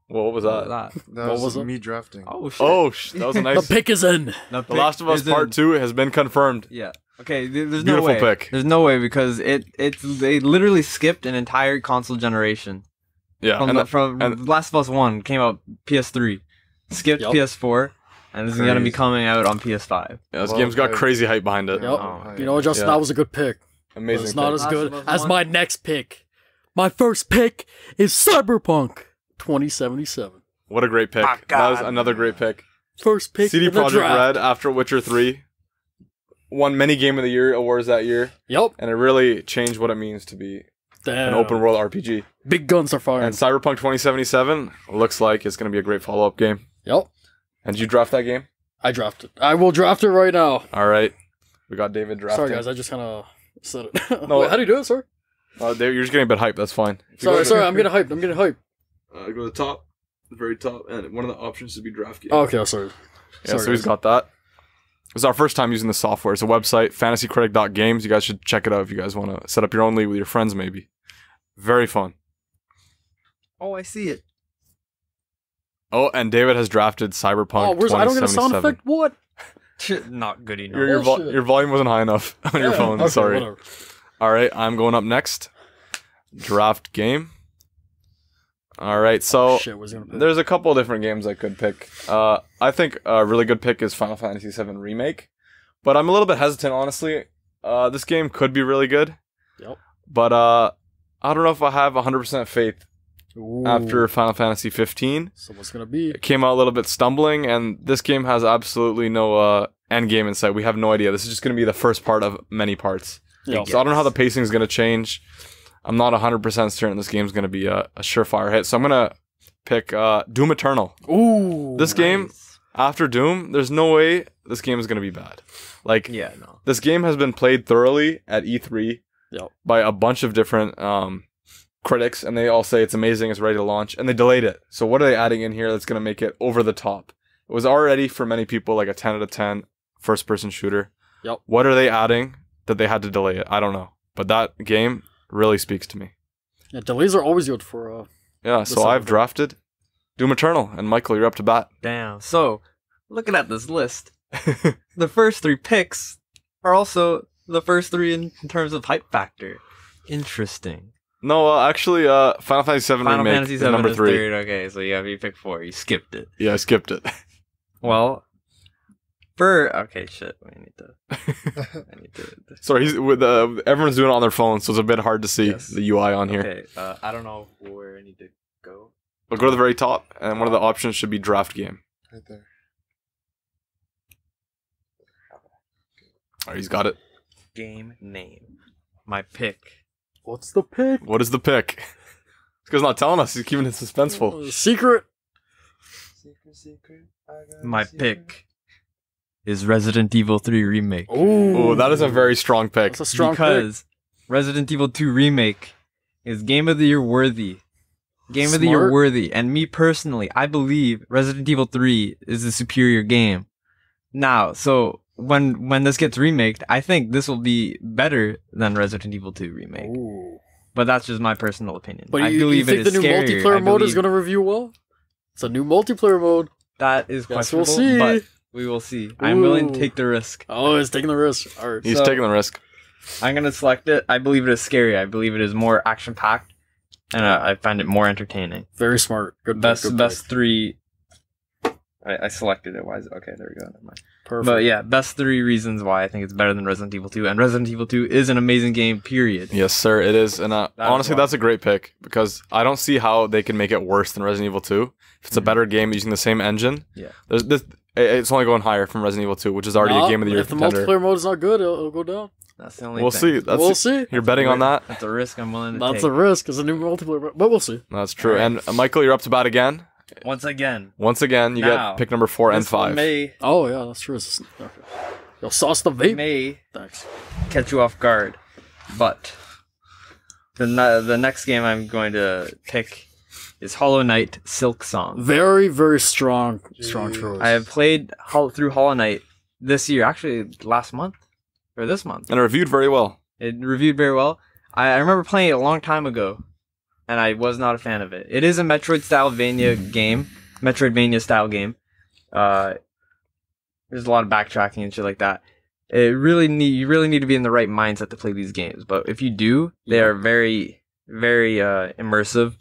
what was that? That was me drafting. Oh shit! Oh, that was a nice. The pick is in. The Last of Us Part 2 has been confirmed. Yeah. Okay. There's Beautiful no way. Pick. There's no way because they literally skipped an entire console generation Yeah, from Last of Us 1 came out PS3, skipped PS4, and this is gonna be coming out on PS5. Yeah, this game's got crazy hype behind it. Yep. You know, Justin, that was a good pick. Amazing. It's not as good as my next pick. My first pick is Cyberpunk 2077. What a great pick. That was another great pick. First pick CD in the Projekt draft. Red after Witcher 3 won many Game of the Year awards that year. Yep. And it really changed what it means to be an open world RPG. Big guns are firing. And Cyberpunk 2077 looks like it's going to be a great follow-up game. Yep. And did you draft that game? I drafted. I will draft it right now. All right. We got David drafting. Sorry, guys. I just kind of said it. No, wait, how do you do it, sir? Dave, you're just getting a bit hyped. That's fine. Sorry. I'm getting hyped. I'm getting hyped. Go to the top, the very top, and one of the options to be draft game. Oh, okay, sorry. Yeah, so he's got that. It's our first time using the software. It's a website, fantasycritic.games. You guys should check it out if you guys want to set up your own league with your friends, maybe. Very fun. Oh, I see it. Oh, and David has drafted Cyberpunk 2077. I don't get a sound effect? What? Not good enough. Your volume wasn't high enough on your phone. Okay, Sorry. Whatever. All right, I'm going up next. Draft game. All right, so there's a couple of different games I could pick. I think a really good pick is Final Fantasy VII Remake, but I'm a little bit hesitant, honestly. This game could be really good, but I don't know if I have 100% faith after Final Fantasy 15. So what's gonna be? It came out a little bit stumbling, and this game has absolutely no end game in sight. We have no idea. This is just going to be the first part of many parts. So I don't know how the pacing is going to change. I'm not 100% certain this game's going to be a surefire hit. So I'm going to pick Doom Eternal. Ooh. This game, after Doom, there's no way this game is going to be bad. Like, this game has been played thoroughly at E3 by a bunch of different critics, and they all say it's amazing, it's ready to launch, and they delayed it. So what are they adding in here that's going to make it over the top? It was already, for many people, like a 10 out of 10 first-person shooter. What are they adding that they had to delay it? I don't know. But that game really speaks to me. Yeah, delays are always good for... so I've drafted Doom Eternal, and Michael, you're up to bat. Damn. So, looking at this list, the first 3 picks are also the first 3 in terms of hype factor. Interesting. No, actually, Final Fantasy VII Remake is number 3. Third. Okay, so you picked 4. You skipped it. Yeah, I skipped it. Well... Okay, shit. I need to. Sorry, everyone's doing it on their phone, so it's a bit hard to see the UI on here. Okay, I don't know where I need to go. But go to the very top, and one of the options should be draft game. Right there. Alright, he's got it. Game name. My pick. What's the pick? What is the pick? This guy's not telling us. He's keeping it suspenseful. Secret. My pick is Resident Evil 3 Remake. Ooh, that is a very strong pick. That's a strong because Resident Evil 2 Remake is Game of the Year worthy. Game of the Year worthy. And me personally, I believe Resident Evil 3 is the superior game. Now, so when this gets remaked, I think this will be better than Resident Evil 2 Remake. Ooh. But that's just my personal opinion. But you think the new multiplayer mode is going to review well? It's a new multiplayer mode. That is questionable, we'll see. But we will see. I'm willing to take the risk. Oh, he's taking the risk. All right. He's taking the risk. I'm going to select it. I believe it is scary. I believe it is more action-packed. And I find it more entertaining. Very smart. Good best pick. 3. I selected it. Why is it? Okay, there we go. Never mind. Perfect. But yeah, best 3 reasons why I think it's better than Resident Evil 2. And Resident Evil 2 is an amazing game, period. Yes, sir, it is. And honestly, that's a great pick. Because I don't see how they can make it worse than Resident Evil 2. If it's a better game using the same engine, it's only going higher from Resident Evil 2, which is already a Game of the Year contender. If the multiplayer mode is not good, it'll go down. That's the only thing. See. We'll see. You're betting on that? That's a risk I'm willing to take. That's a risk. It's a new multiplayer mode. But we'll see. That's true. Right. And Michael, you're up to bat again. Once again, you get pick number 4 and 5. Oh, yeah, that's true. Okay. Yo, sauce the vape. May Thanks. Catch you off guard. But the next game I'm going to pick is Hollow Knight Silk Song. Very, very strong choice. I have played through Hollow Knight this year, actually last month, or this month. And it reviewed very well. It reviewed very well. I remember playing it a long time ago, and I was not a fan of it. It is a Metroidvania game. There's a lot of backtracking and shit like that. You really need to be in the right mindset to play these games. But if you do, they are very, very immersive.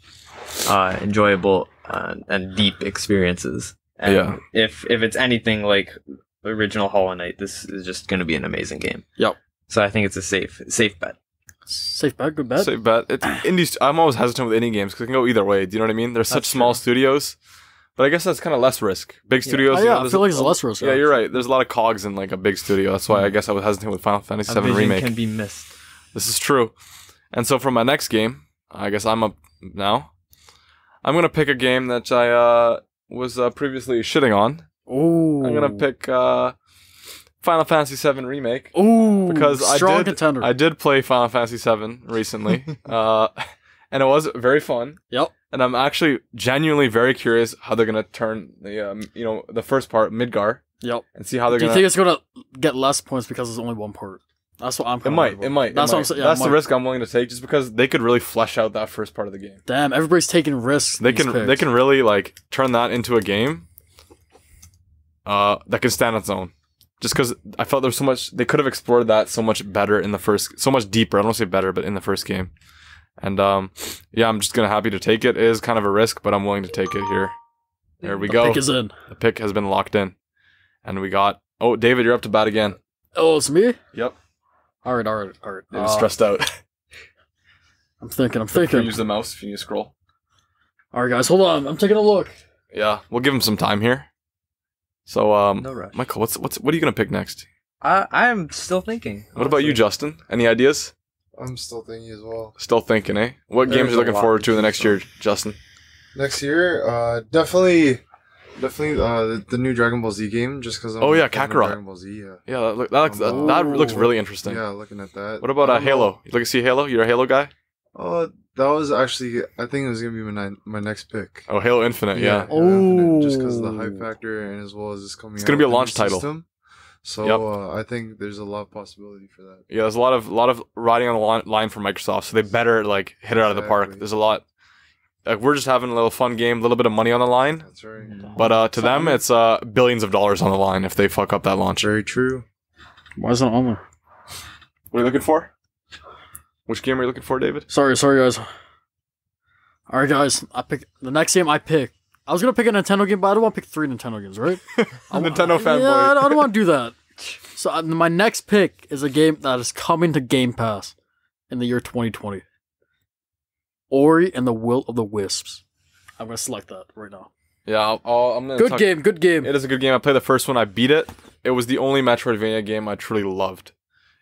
enjoyable and deep experiences. And if it's anything like the original Hollow Knight, this is just going to be an amazing game. Yep. So I think it's a safe bet. Safe bet, good bet. Safe bet. It's indies. I'm always hesitant with indie games because it can go either way. Do you know what I mean? There's such small studios, but I guess that's kind of less risk. Big studios. Yeah, I feel like it's less risk. Yeah, you're right. There's a lot of cogs in like a big studio. That's why I guess I was hesitant with Final Fantasy VII Remake. Can be missed. This is true. And so for my next game, I guess I'm up now. I'm gonna pick a game that I was previously shitting on. Ooh. I'm gonna pick Final Fantasy VII Remake. Ooh, because strong contender. I did play Final Fantasy VII recently, and it was very fun. Yep. And I'm actually genuinely very curious how they're gonna turn the the first part Midgar. Yep. And see how they're gonna. Do you think it's gonna get less points because it's only one part? That's what I'm. It might. That's what I'm saying. That's the risk I'm willing to take, just because they could really flesh out that first part of the game. Damn, everybody's taking risks. They can really like turn that into a game that can stand on its own. Just because I felt there's so much, they could have explored that so much better in the first, so much deeper. I don't want to say better, but in the first game. And yeah, I'm just gonna happy to take it. It is kind of a risk, but I'm willing to take it here. There we go. The pick is in. The pick has been locked in, and we got. Oh, David, you're up to bat again. Oh, it's me. Yep. All right. David's stressed out. I'm thinking. Use the mouse if you need to scroll. All right, guys, hold on. I'm taking a look. Yeah, we'll give him some time here. So, no rush. Michael, what are you gonna pick next? I'm still thinking. What about you, Justin? Any ideas? I'm still thinking as well. Still thinking, eh? What games are you looking forward to in the next year, Justin? Next year, definitely the new Dragon Ball Z game. Just because. Oh yeah, Kakarot. Dragon Ball Z. Yeah, that looks really interesting. Yeah, looking at that. What about Halo? You look to see Halo? You're a Halo guy? Oh, that was actually. I think it was gonna be my next pick. Oh, Halo Infinite, yeah. Infinite, just because of the hype factor and as well as it's coming. It's gonna be a launch title. System. So I think there's a lot of possibility for that. Yeah, there's a lot of riding on the line for Microsoft, so they better like hit it out of the park. There's a lot. Like, we're just having a little fun game, a little bit of money on the line. That's right. But to them, it's billions of dollars on the line if they fuck up that launch. Very true. Why is it on there? What are you looking for? Which game are you looking for, David? Sorry, guys. All right, guys. The next game I pick. I was gonna pick a Nintendo game, but I don't want to pick 3 Nintendo games, right? I'm a Nintendo fanboy. Yeah, I don't want to do that. So my next pick is a game that is coming to Game Pass in the year 2020. Ori and the Will of the Wisps. I'm gonna select that right now. Yeah, I'm gonna. Good game. It is a good game. I played the first one. I beat it. It was the only Metroidvania game I truly loved.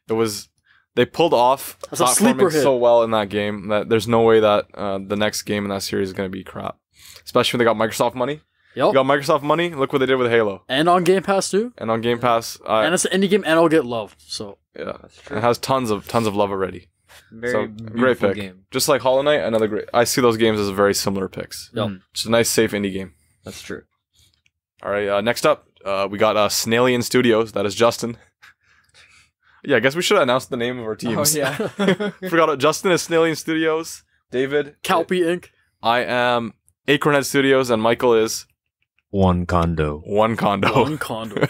It was. They pulled off platforming so well in that game that there's no way that the next game in that series is gonna be crap. Especially when they got Microsoft money. Yep. You got Microsoft money. Look what they did with Halo. And on Game Pass too. And on Game Pass. And it's an indie game, and it'll get loved. So yeah, it has tons of love already. Very great pick. Game. Just like Hollow Knight, another great. I see those games as very similar picks. Yep. Just a nice, safe indie game. That's true. All right. Next up, we got Snalian Studios. That is Justin. Yeah, I guess we should announce the name of our teams. Oh yeah. Forgot it. Justin is Snalian Studios. David. Calpy Inc. I am Acornhead Studios, and Michael is One Condo. One Condo. One Condo.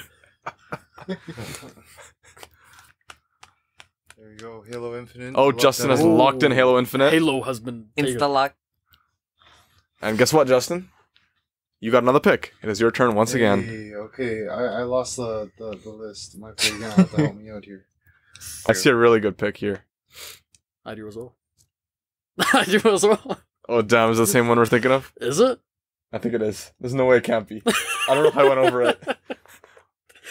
There you go. Halo Infinite. Oh, Justin has locked in Halo Infinite. Halo has been Insta-lock. And guess what, Justin? You got another pick. It is your turn once again. Okay. I lost the list. My friend gonna have to help me out here. I see a really good pick here. I do as well. I do as well. Oh, damn. Is it the same one we're thinking of? Is it? I think it is. There's no way it can't be. I don't know if I went over it.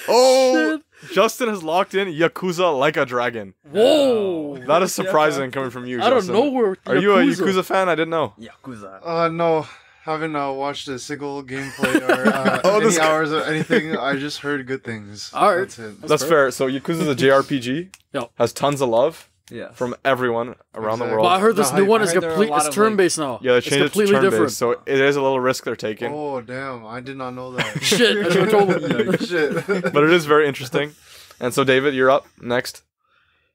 Oh! Shit. Justin has locked in Yakuza Like a Dragon. Whoa! That is surprising coming from you, Justin. I don't know where Are you a Yakuza fan? I didn't know. Yakuza. No. Haven't watched a single gameplay or any hours of anything. I just heard good things. All right. That's it. That's fair. So Yakuza is a JRPG. Yep. Has tons of love. Yeah. From everyone around the world. But I heard this new one is it's turn-based now. Yeah, they changed it to turn-based, so it is a little risk they're taking. Oh, damn. I did not know that. Shit, I should have told them. Shit. But it is very interesting. And so, David, you're up next.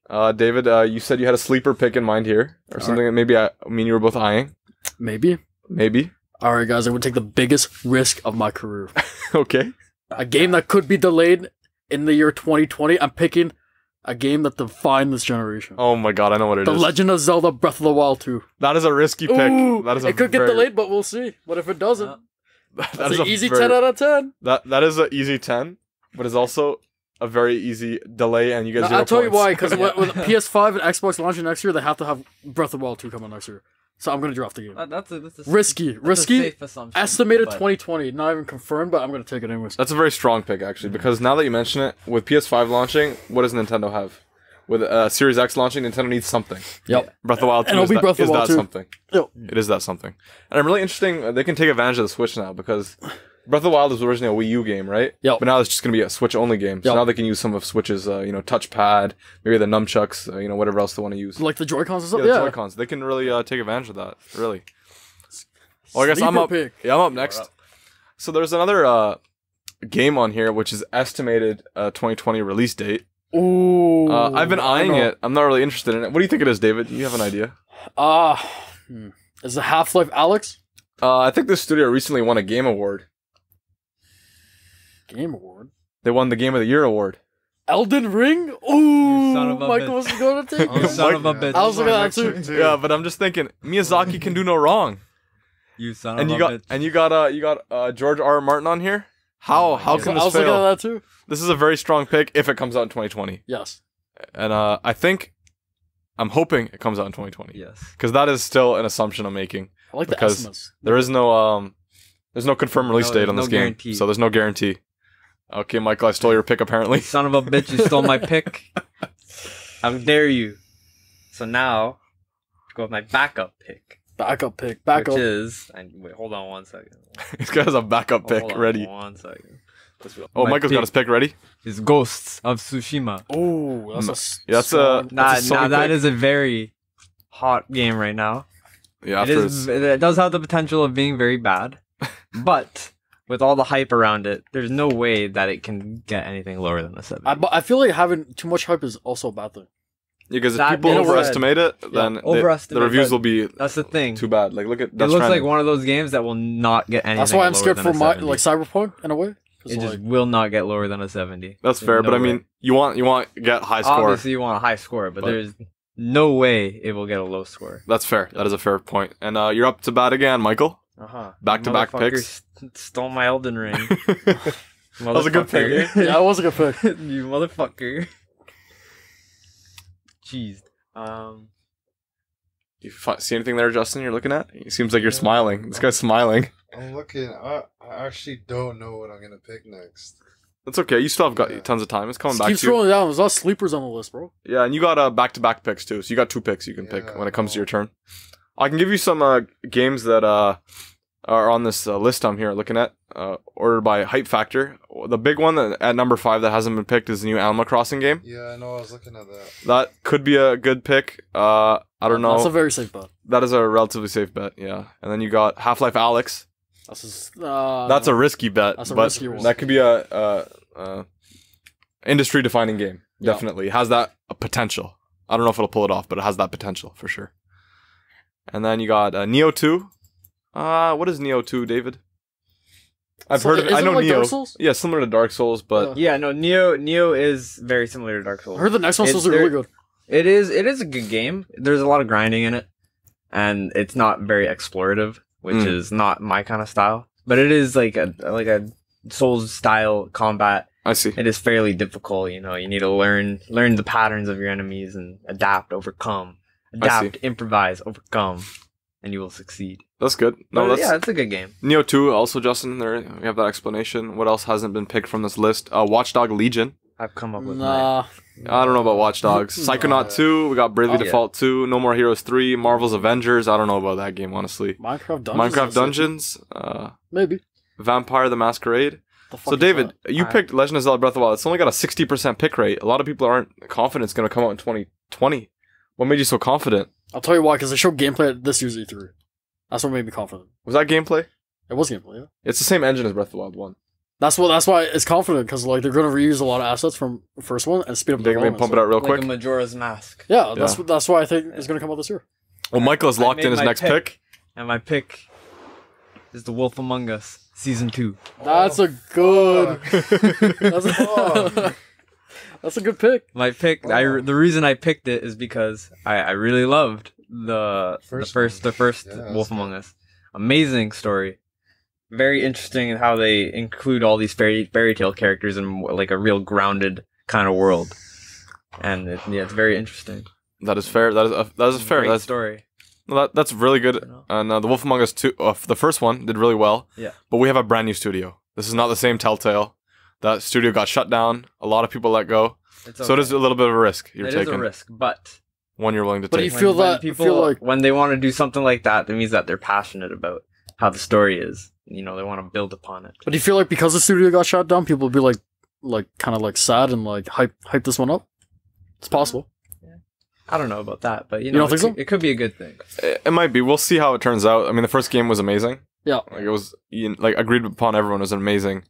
David, you said you had a sleeper pick in mind here, or something that maybe you were both eyeing. Maybe. All right, guys, I'm going to take the biggest risk of my career. Okay. A game that could be delayed in the year 2020. I'm picking a game that defined this generation. Oh my god, I know what it is. The Legend of Zelda Breath of the Wild 2. That is a risky pick. Ooh, That is it could get delayed, but we'll see. What if it doesn't? That's an easy 10 out of 10. That is an easy 10, but it's also a very easy delay, and you get 0 I'll tell you points. why, because with PS5 and Xbox launching next year, they have to have Breath of the Wild 2 coming next year. So I'm going to draft the game. That's a Risky. safe assumption, Estimated but- 2020. Not even confirmed, but I'm going to take it anyways. That's a very strong pick, actually, because now that you mention it, with PS5 launching, what does Nintendo have? With Series X launching, Nintendo needs something. Yep. Breath of the Wild 2 And it'll is, be that, Breath of the is Wild that 2. something. Yep. It is that something. And I'm really interesting, they can take advantage of the Switch now, because Breath of the Wild was originally a Wii U game, right? Yep. But now it's just going to be a Switch-only game. So Yep. now they can use some of Switch's, touchpad, maybe the nunchucks, whatever else they want to use. Like the Joy-Cons and stuff? Yeah, the Yeah. Joy-Cons. They can really take advantage of that, really. Well, I guess I'm Sleeper up. pick. Yeah, I'm up next. So there's another game on here, which is estimated 2020 release date. Ooh. I've been I eyeing know. it. I'm not really interested in it. What do you think it is, David? Do you have an idea? Is it Half-Life Alex? I think this studio recently won a Game Award. Game Award? They won the Game of the Year award. Elden Ring? Ooh. son of a Michael bitch. was going to take You it. son of a bitch. I was looking at that Next too. pick, Yeah, but I'm just thinking Miyazaki can do no wrong. You son And of you a got bitch. you got George R. Martin on here. How my can I this was looking at fail? that too. This is a very strong pick if it comes out in 2020. Yes. And I'm hoping it comes out in 2020. Yes. Because that is still an assumption I'm making. I like the Because estimates. there is no there's no confirmed release No, date there's on this no game. guarantee. So there's no guarantee. Okay, Michael, I stole your pick apparently. You son of a bitch, you stole my pick. How dare you? So now, go with my backup pick. Backup pick. Backup. Which is... Wait, hold on 1 second. This guy has a backup pick Hold on ready. 1 second. Oh, My Michael's got pick his pick ready? Is Ghosts of Tsushima. Ooh, that's No. a s- Yeah, that's strong- a- Now Sony that pick. is a very hot game right now. Yeah, It after is. It does have the potential of being very bad, but with all the hype around it, there's no way that it can get anything lower than a 7. But I feel like having too much hype is also a bad thing. because if that people being said- overestimate it, then overestimate, the reviews but will be That's the thing. too bad. Like look at It Death looks like Stranding. one of those games that will not get anything. That's why I'm lower scared than for a my 70. like Cyberpunk in a way. 'Cause, It just like, will not get lower than a 70. That's There's fair, no but I way. mean, you want to get high score. Obviously you want a high score, but But- there's no way it will get a low score. That's fair. That is a fair point. And you're up to bat again, Michael. Back-to-back picks. Stole my Elden Ring. That was a good pick. Motherfucker. yeah, it was a good pick. You motherfucker. Jeez. You see anything there, Justin? You're looking at? It seems like you're smiling. This guy's smiling. I'm looking. I actually don't know what I'm gonna pick next. That's okay. You still have got tons of time. It's coming Just back keep to you. scrolling down. There's a lot of sleepers on the list, bro. Yeah, and you got back-to-back picks too. So you got 2 picks you can pick Yeah, when it comes to no. your turn. I can give you some games that are on this list I'm here looking at, ordered by Hype Factor. The big one at number 5 that hasn't been picked is the new Animal Crossing game. Yeah, I know. I was looking at that. That could be a good pick. I don't know. That's a very safe bet. That is a relatively safe bet, yeah. And then you got Half-Life Alex. That's That's a risky bet, That's a but risky one. that could be a industry-defining game. Yeah. Definitely. It has that potential. I don't know if it'll pull it off, but it has that potential for sure. And then you got Neo 2. What is Neo 2, David? I've heard of it. I Isn't know it like Neo. Dark Souls? Yeah, similar to Dark Souls, but Yeah, no, Neo is very similar to Dark I Souls. heard the next one's It's supposed to be really good. It is a good game. There's a lot of grinding in it, and it's not very explorative, which Mm. is not my kind of style. But it is like a Souls style combat. I see. It is fairly difficult. You know, you need to learn the patterns of your enemies and adapt, overcome, adapt, improvise, overcome, and you will succeed. That's good. No, But that's yeah, it's a good game. Neo 2 also, Justin. There we have that explanation. What else hasn't been picked from this list? Watchdog Legion. I've come up with Nah. I don't know about Watch Dogs. Psychonaut 2, we got Bravely Oh, yeah. Default 2, No More Heroes 3, Marvel's Avengers. I don't know about that game, honestly. Minecraft Dungeons. Minecraft is Dungeons, Maybe. Vampire the Masquerade. The fuck So, is David, that? you picked Legend of Zelda Breath of the Wild. It's only got a 60% pick rate. A lot of people aren't confident it's going to come out in 2020. What made you so confident? I'll tell you why, because they showed gameplay at this year's E3. That's what made me confident. Was that gameplay? It was gameplay, yeah. It's the same engine as Breath of the Wild 1. That's why it's confident, because like they're gonna reuse a lot of assets from the first one and speed up the They can maybe development. pump it out real like quick. a Majora's Mask. Yeah, that's why I think it's gonna come out this year. Well, Michael has I locked made in his my next pick. And my pick is The Wolf Among Us Season 2. That's a good. That's That's a good pick. My pick. The reason I picked it is because I really loved the first Wolf Among Us. Amazing story. Very interesting in how they include all these fairy tale characters in like a real grounded kind of world, and it's very interesting. That is fair. That is a fair. Great story. That's really good. And the Wolf Among Us 2, the first one did really well. Yeah. But we have a brand new studio. This is not the same Telltale. That studio got shut down. A lot of people let go. So it is a little bit of a risk you're taking. It is a risk, but one you're willing to but take. you feel that people when they want to do something like that, that means that they're passionate about how the story is. You know, they want to build upon it. But do you feel like because the studio got shut down, people will be like kind of like sad and like hype this one up? It's possible. Yeah. I don't know about that, but you don't think so? It could be a good thing. It might be. We'll see how it turns out. I mean, the first game was amazing. Yeah, like it was like agreed upon. Everyone, it was an amazing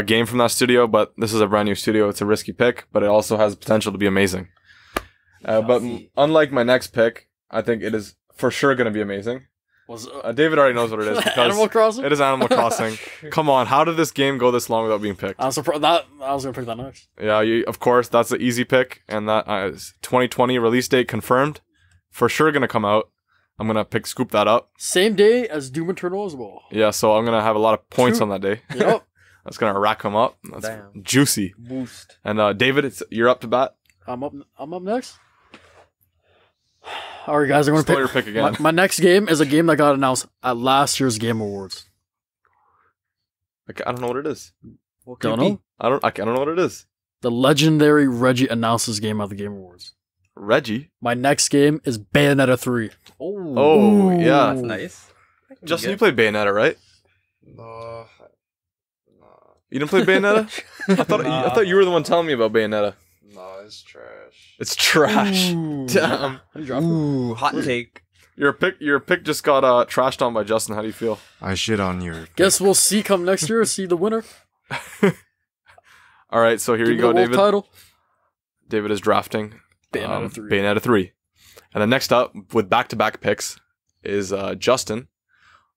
game from that studio. But this is a brand new studio. It's a risky pick, but it also has potential to be amazing. But unlike my next pick, I think it is for sure going to be amazing. David already knows what it is because Animal Crossing. It is Animal Crossing. Come on, how did this game go this long without being picked? I was surprised I was gonna pick that next. Yeah, of course, that's the easy pick, and that is 2020 release date confirmed. For sure, gonna come out. I'm gonna scoop that up. Same day as Doom Eternal as well. Yeah, so I'm gonna have a lot of points on that day. Yep. That's gonna rack them up. That's juicy. Boost. And David, you're up to bat. I'm up next. All right, guys, I'm going to pick your pick again. My next game is a game that got announced at last year's Game Awards. I don't know what it is. Don't know? I don't know what it is. The legendary Reggie announced this game at the Game Awards. Reggie? My next game is Bayonetta 3. Oh, yeah. That's nice. Justin, you played Bayonetta, right? No. You didn't play Bayonetta? I thought you were the one telling me about Bayonetta. No, it's trash. It's trash. Ooh. Damn. Ooh, hot take. Your pick just got trashed on by Justin. How do you feel? I shit on your. Guess we'll see come next year. See the winner. All right, so here Give you go, David. Title. David is drafting Bayonetta 3. And then next up, with back-to-back picks, is Justin.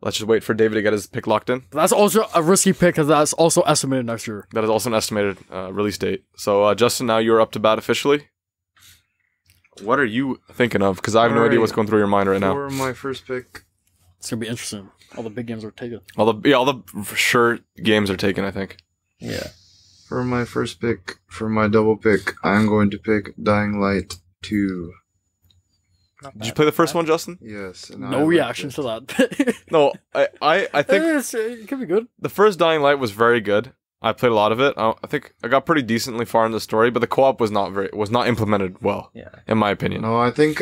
Let's just wait for David to get his pick locked in. That's also a risky pick because that's also estimated next year. That is also an estimated release date. So, Justin, now you're up to bat officially. What are you thinking of? Because I have no idea what's going through your mind right now. For my first pick, it's gonna be interesting. All the big games are taken. All the for sure games are taken, I think. Yeah. For my first pick, for my double pick, I'm going to pick Dying Light 2. Did you play the first one, Justin? Yes. No reaction to that. No, I think it could be good. The first Dying Light was very good. I played a lot of it. I think I got pretty decently far in the story, but the co-op was not implemented well. Yeah. In my opinion. No, I think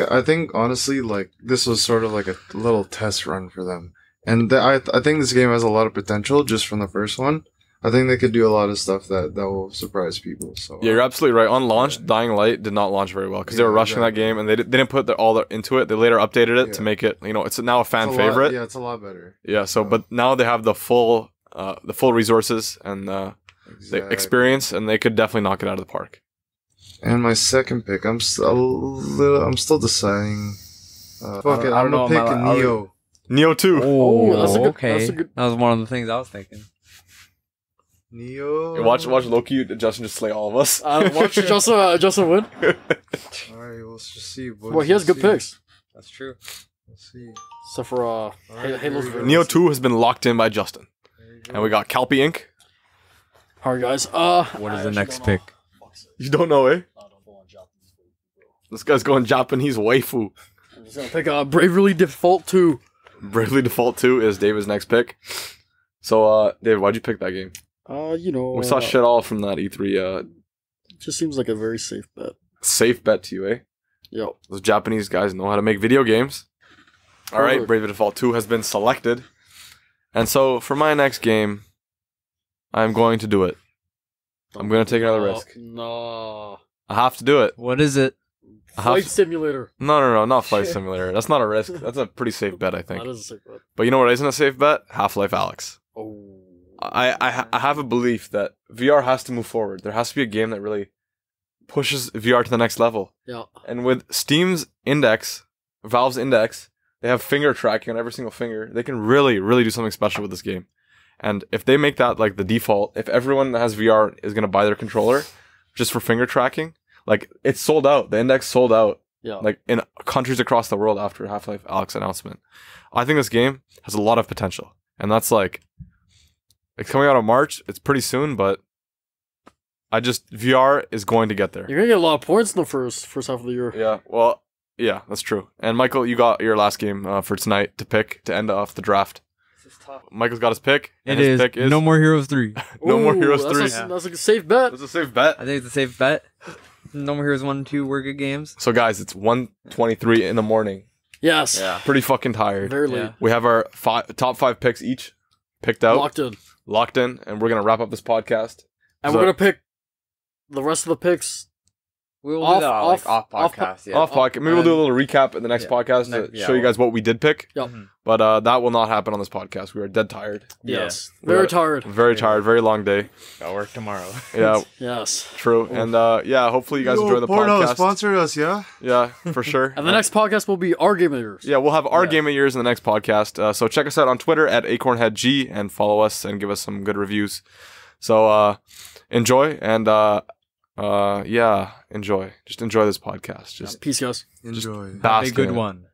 honestly, like this was sort of like a little test run for them, and I think this game has a lot of potential just from the first one. I think they could do a lot of stuff that will surprise people. So yeah, you're absolutely right. On launch, Dying Light did not launch very well because they were rushing that game and they didn't put all into it. They later updated it to make it, it's now a fan favorite. Yeah, it's a lot better. Yeah, but now they have the full resources and the experience, and they could definitely knock it out of the park. And my second pick, I'm still deciding. Fuck it, I'm gonna pick Neo. Neo 2. Oh, that's okay. a good... That was one of the things I was thinking. Neo. Watch Loki. Justin just slay all of us. Watch Justin win. Alright, let's just see. Well, he has good picks. That's true. Let's see. Except for Halo's. Neo 2 has been locked in by Justin, and we got Calpy Inc. Alright, guys. What is the next pick? You don't know, eh? This guy's going Japanese waifu. I'm just gonna pick Bravely Default 2. Bravely Default 2 is David's next pick. So, David, why'd you pick that game? We saw shit all from that E3. It just seems like a very safe bet. Safe bet to you, eh? Yo. Those Japanese guys know how to make video games. Alright, Bravely Default 2 has been selected. And so, for my next game, I'm going to do it. I'm going to take another risk. No. I have to do it. What is it? Flight Simulator. No, not Flight Simulator. That's not a risk. That's a pretty safe bet, I think. That is a safe bet. But you know what isn't a safe bet? Half-Life Alyx. Oh. I have a belief that VR has to move forward. There has to be a game that really pushes VR to the next level. Yeah. And with Steam's index, Valve's index, they have finger tracking on every single finger. They can really, really do something special with this game. And if they make that like the default, if everyone that has VR is going to buy their controller, just for finger tracking. Like, it's sold out. The index sold out. Yeah. Like, in countries across the world after Half-Life Alyx announcement. I think this game has a lot of potential. And that's like, it's coming out in March. It's pretty soon, but VR is going to get there. You're gonna get a lot of points in the first half of the year. Yeah, well, yeah, that's true. And Michael, you got your last game for tonight to pick to end off the draft. This is tough. Michael's got his pick. It his is. pick is No More Heroes 3. No More Heroes 3. That's a safe bet. That's a safe bet. I think it's a safe bet. No More Heroes 1 and 2 were good games. So guys, it's 1:23 in the morning. Yes. Yeah. Pretty fucking tired. Very late. Yeah. We have our top 5 picks each picked out, Locked in. and we're gonna wrap up this podcast. And So- we're gonna pick the rest of the picks. We'll Off- do that off- off off- podcast. Off podcast. Maybe we'll do a little recap in the next podcast to Yeah, show you well- guys what we did pick. Yep. But that will not happen on this podcast. We are dead tired. Yes. We Very got- tired. Very tired. Very long day. Got work tomorrow. Yeah, Yes. true. And yeah, hopefully you guys enjoy the Porno podcast. sponsor us, yeah. Yeah, for sure. And the next podcast will be our game of the years. Yeah, we'll have our game of years in the next podcast. So check us out on Twitter at AcornheadG and follow us and give us some good reviews. So enjoy and yeah, enjoy. Just enjoy this podcast. Just Peace, guys. Enjoy. Have a bask in good it. one.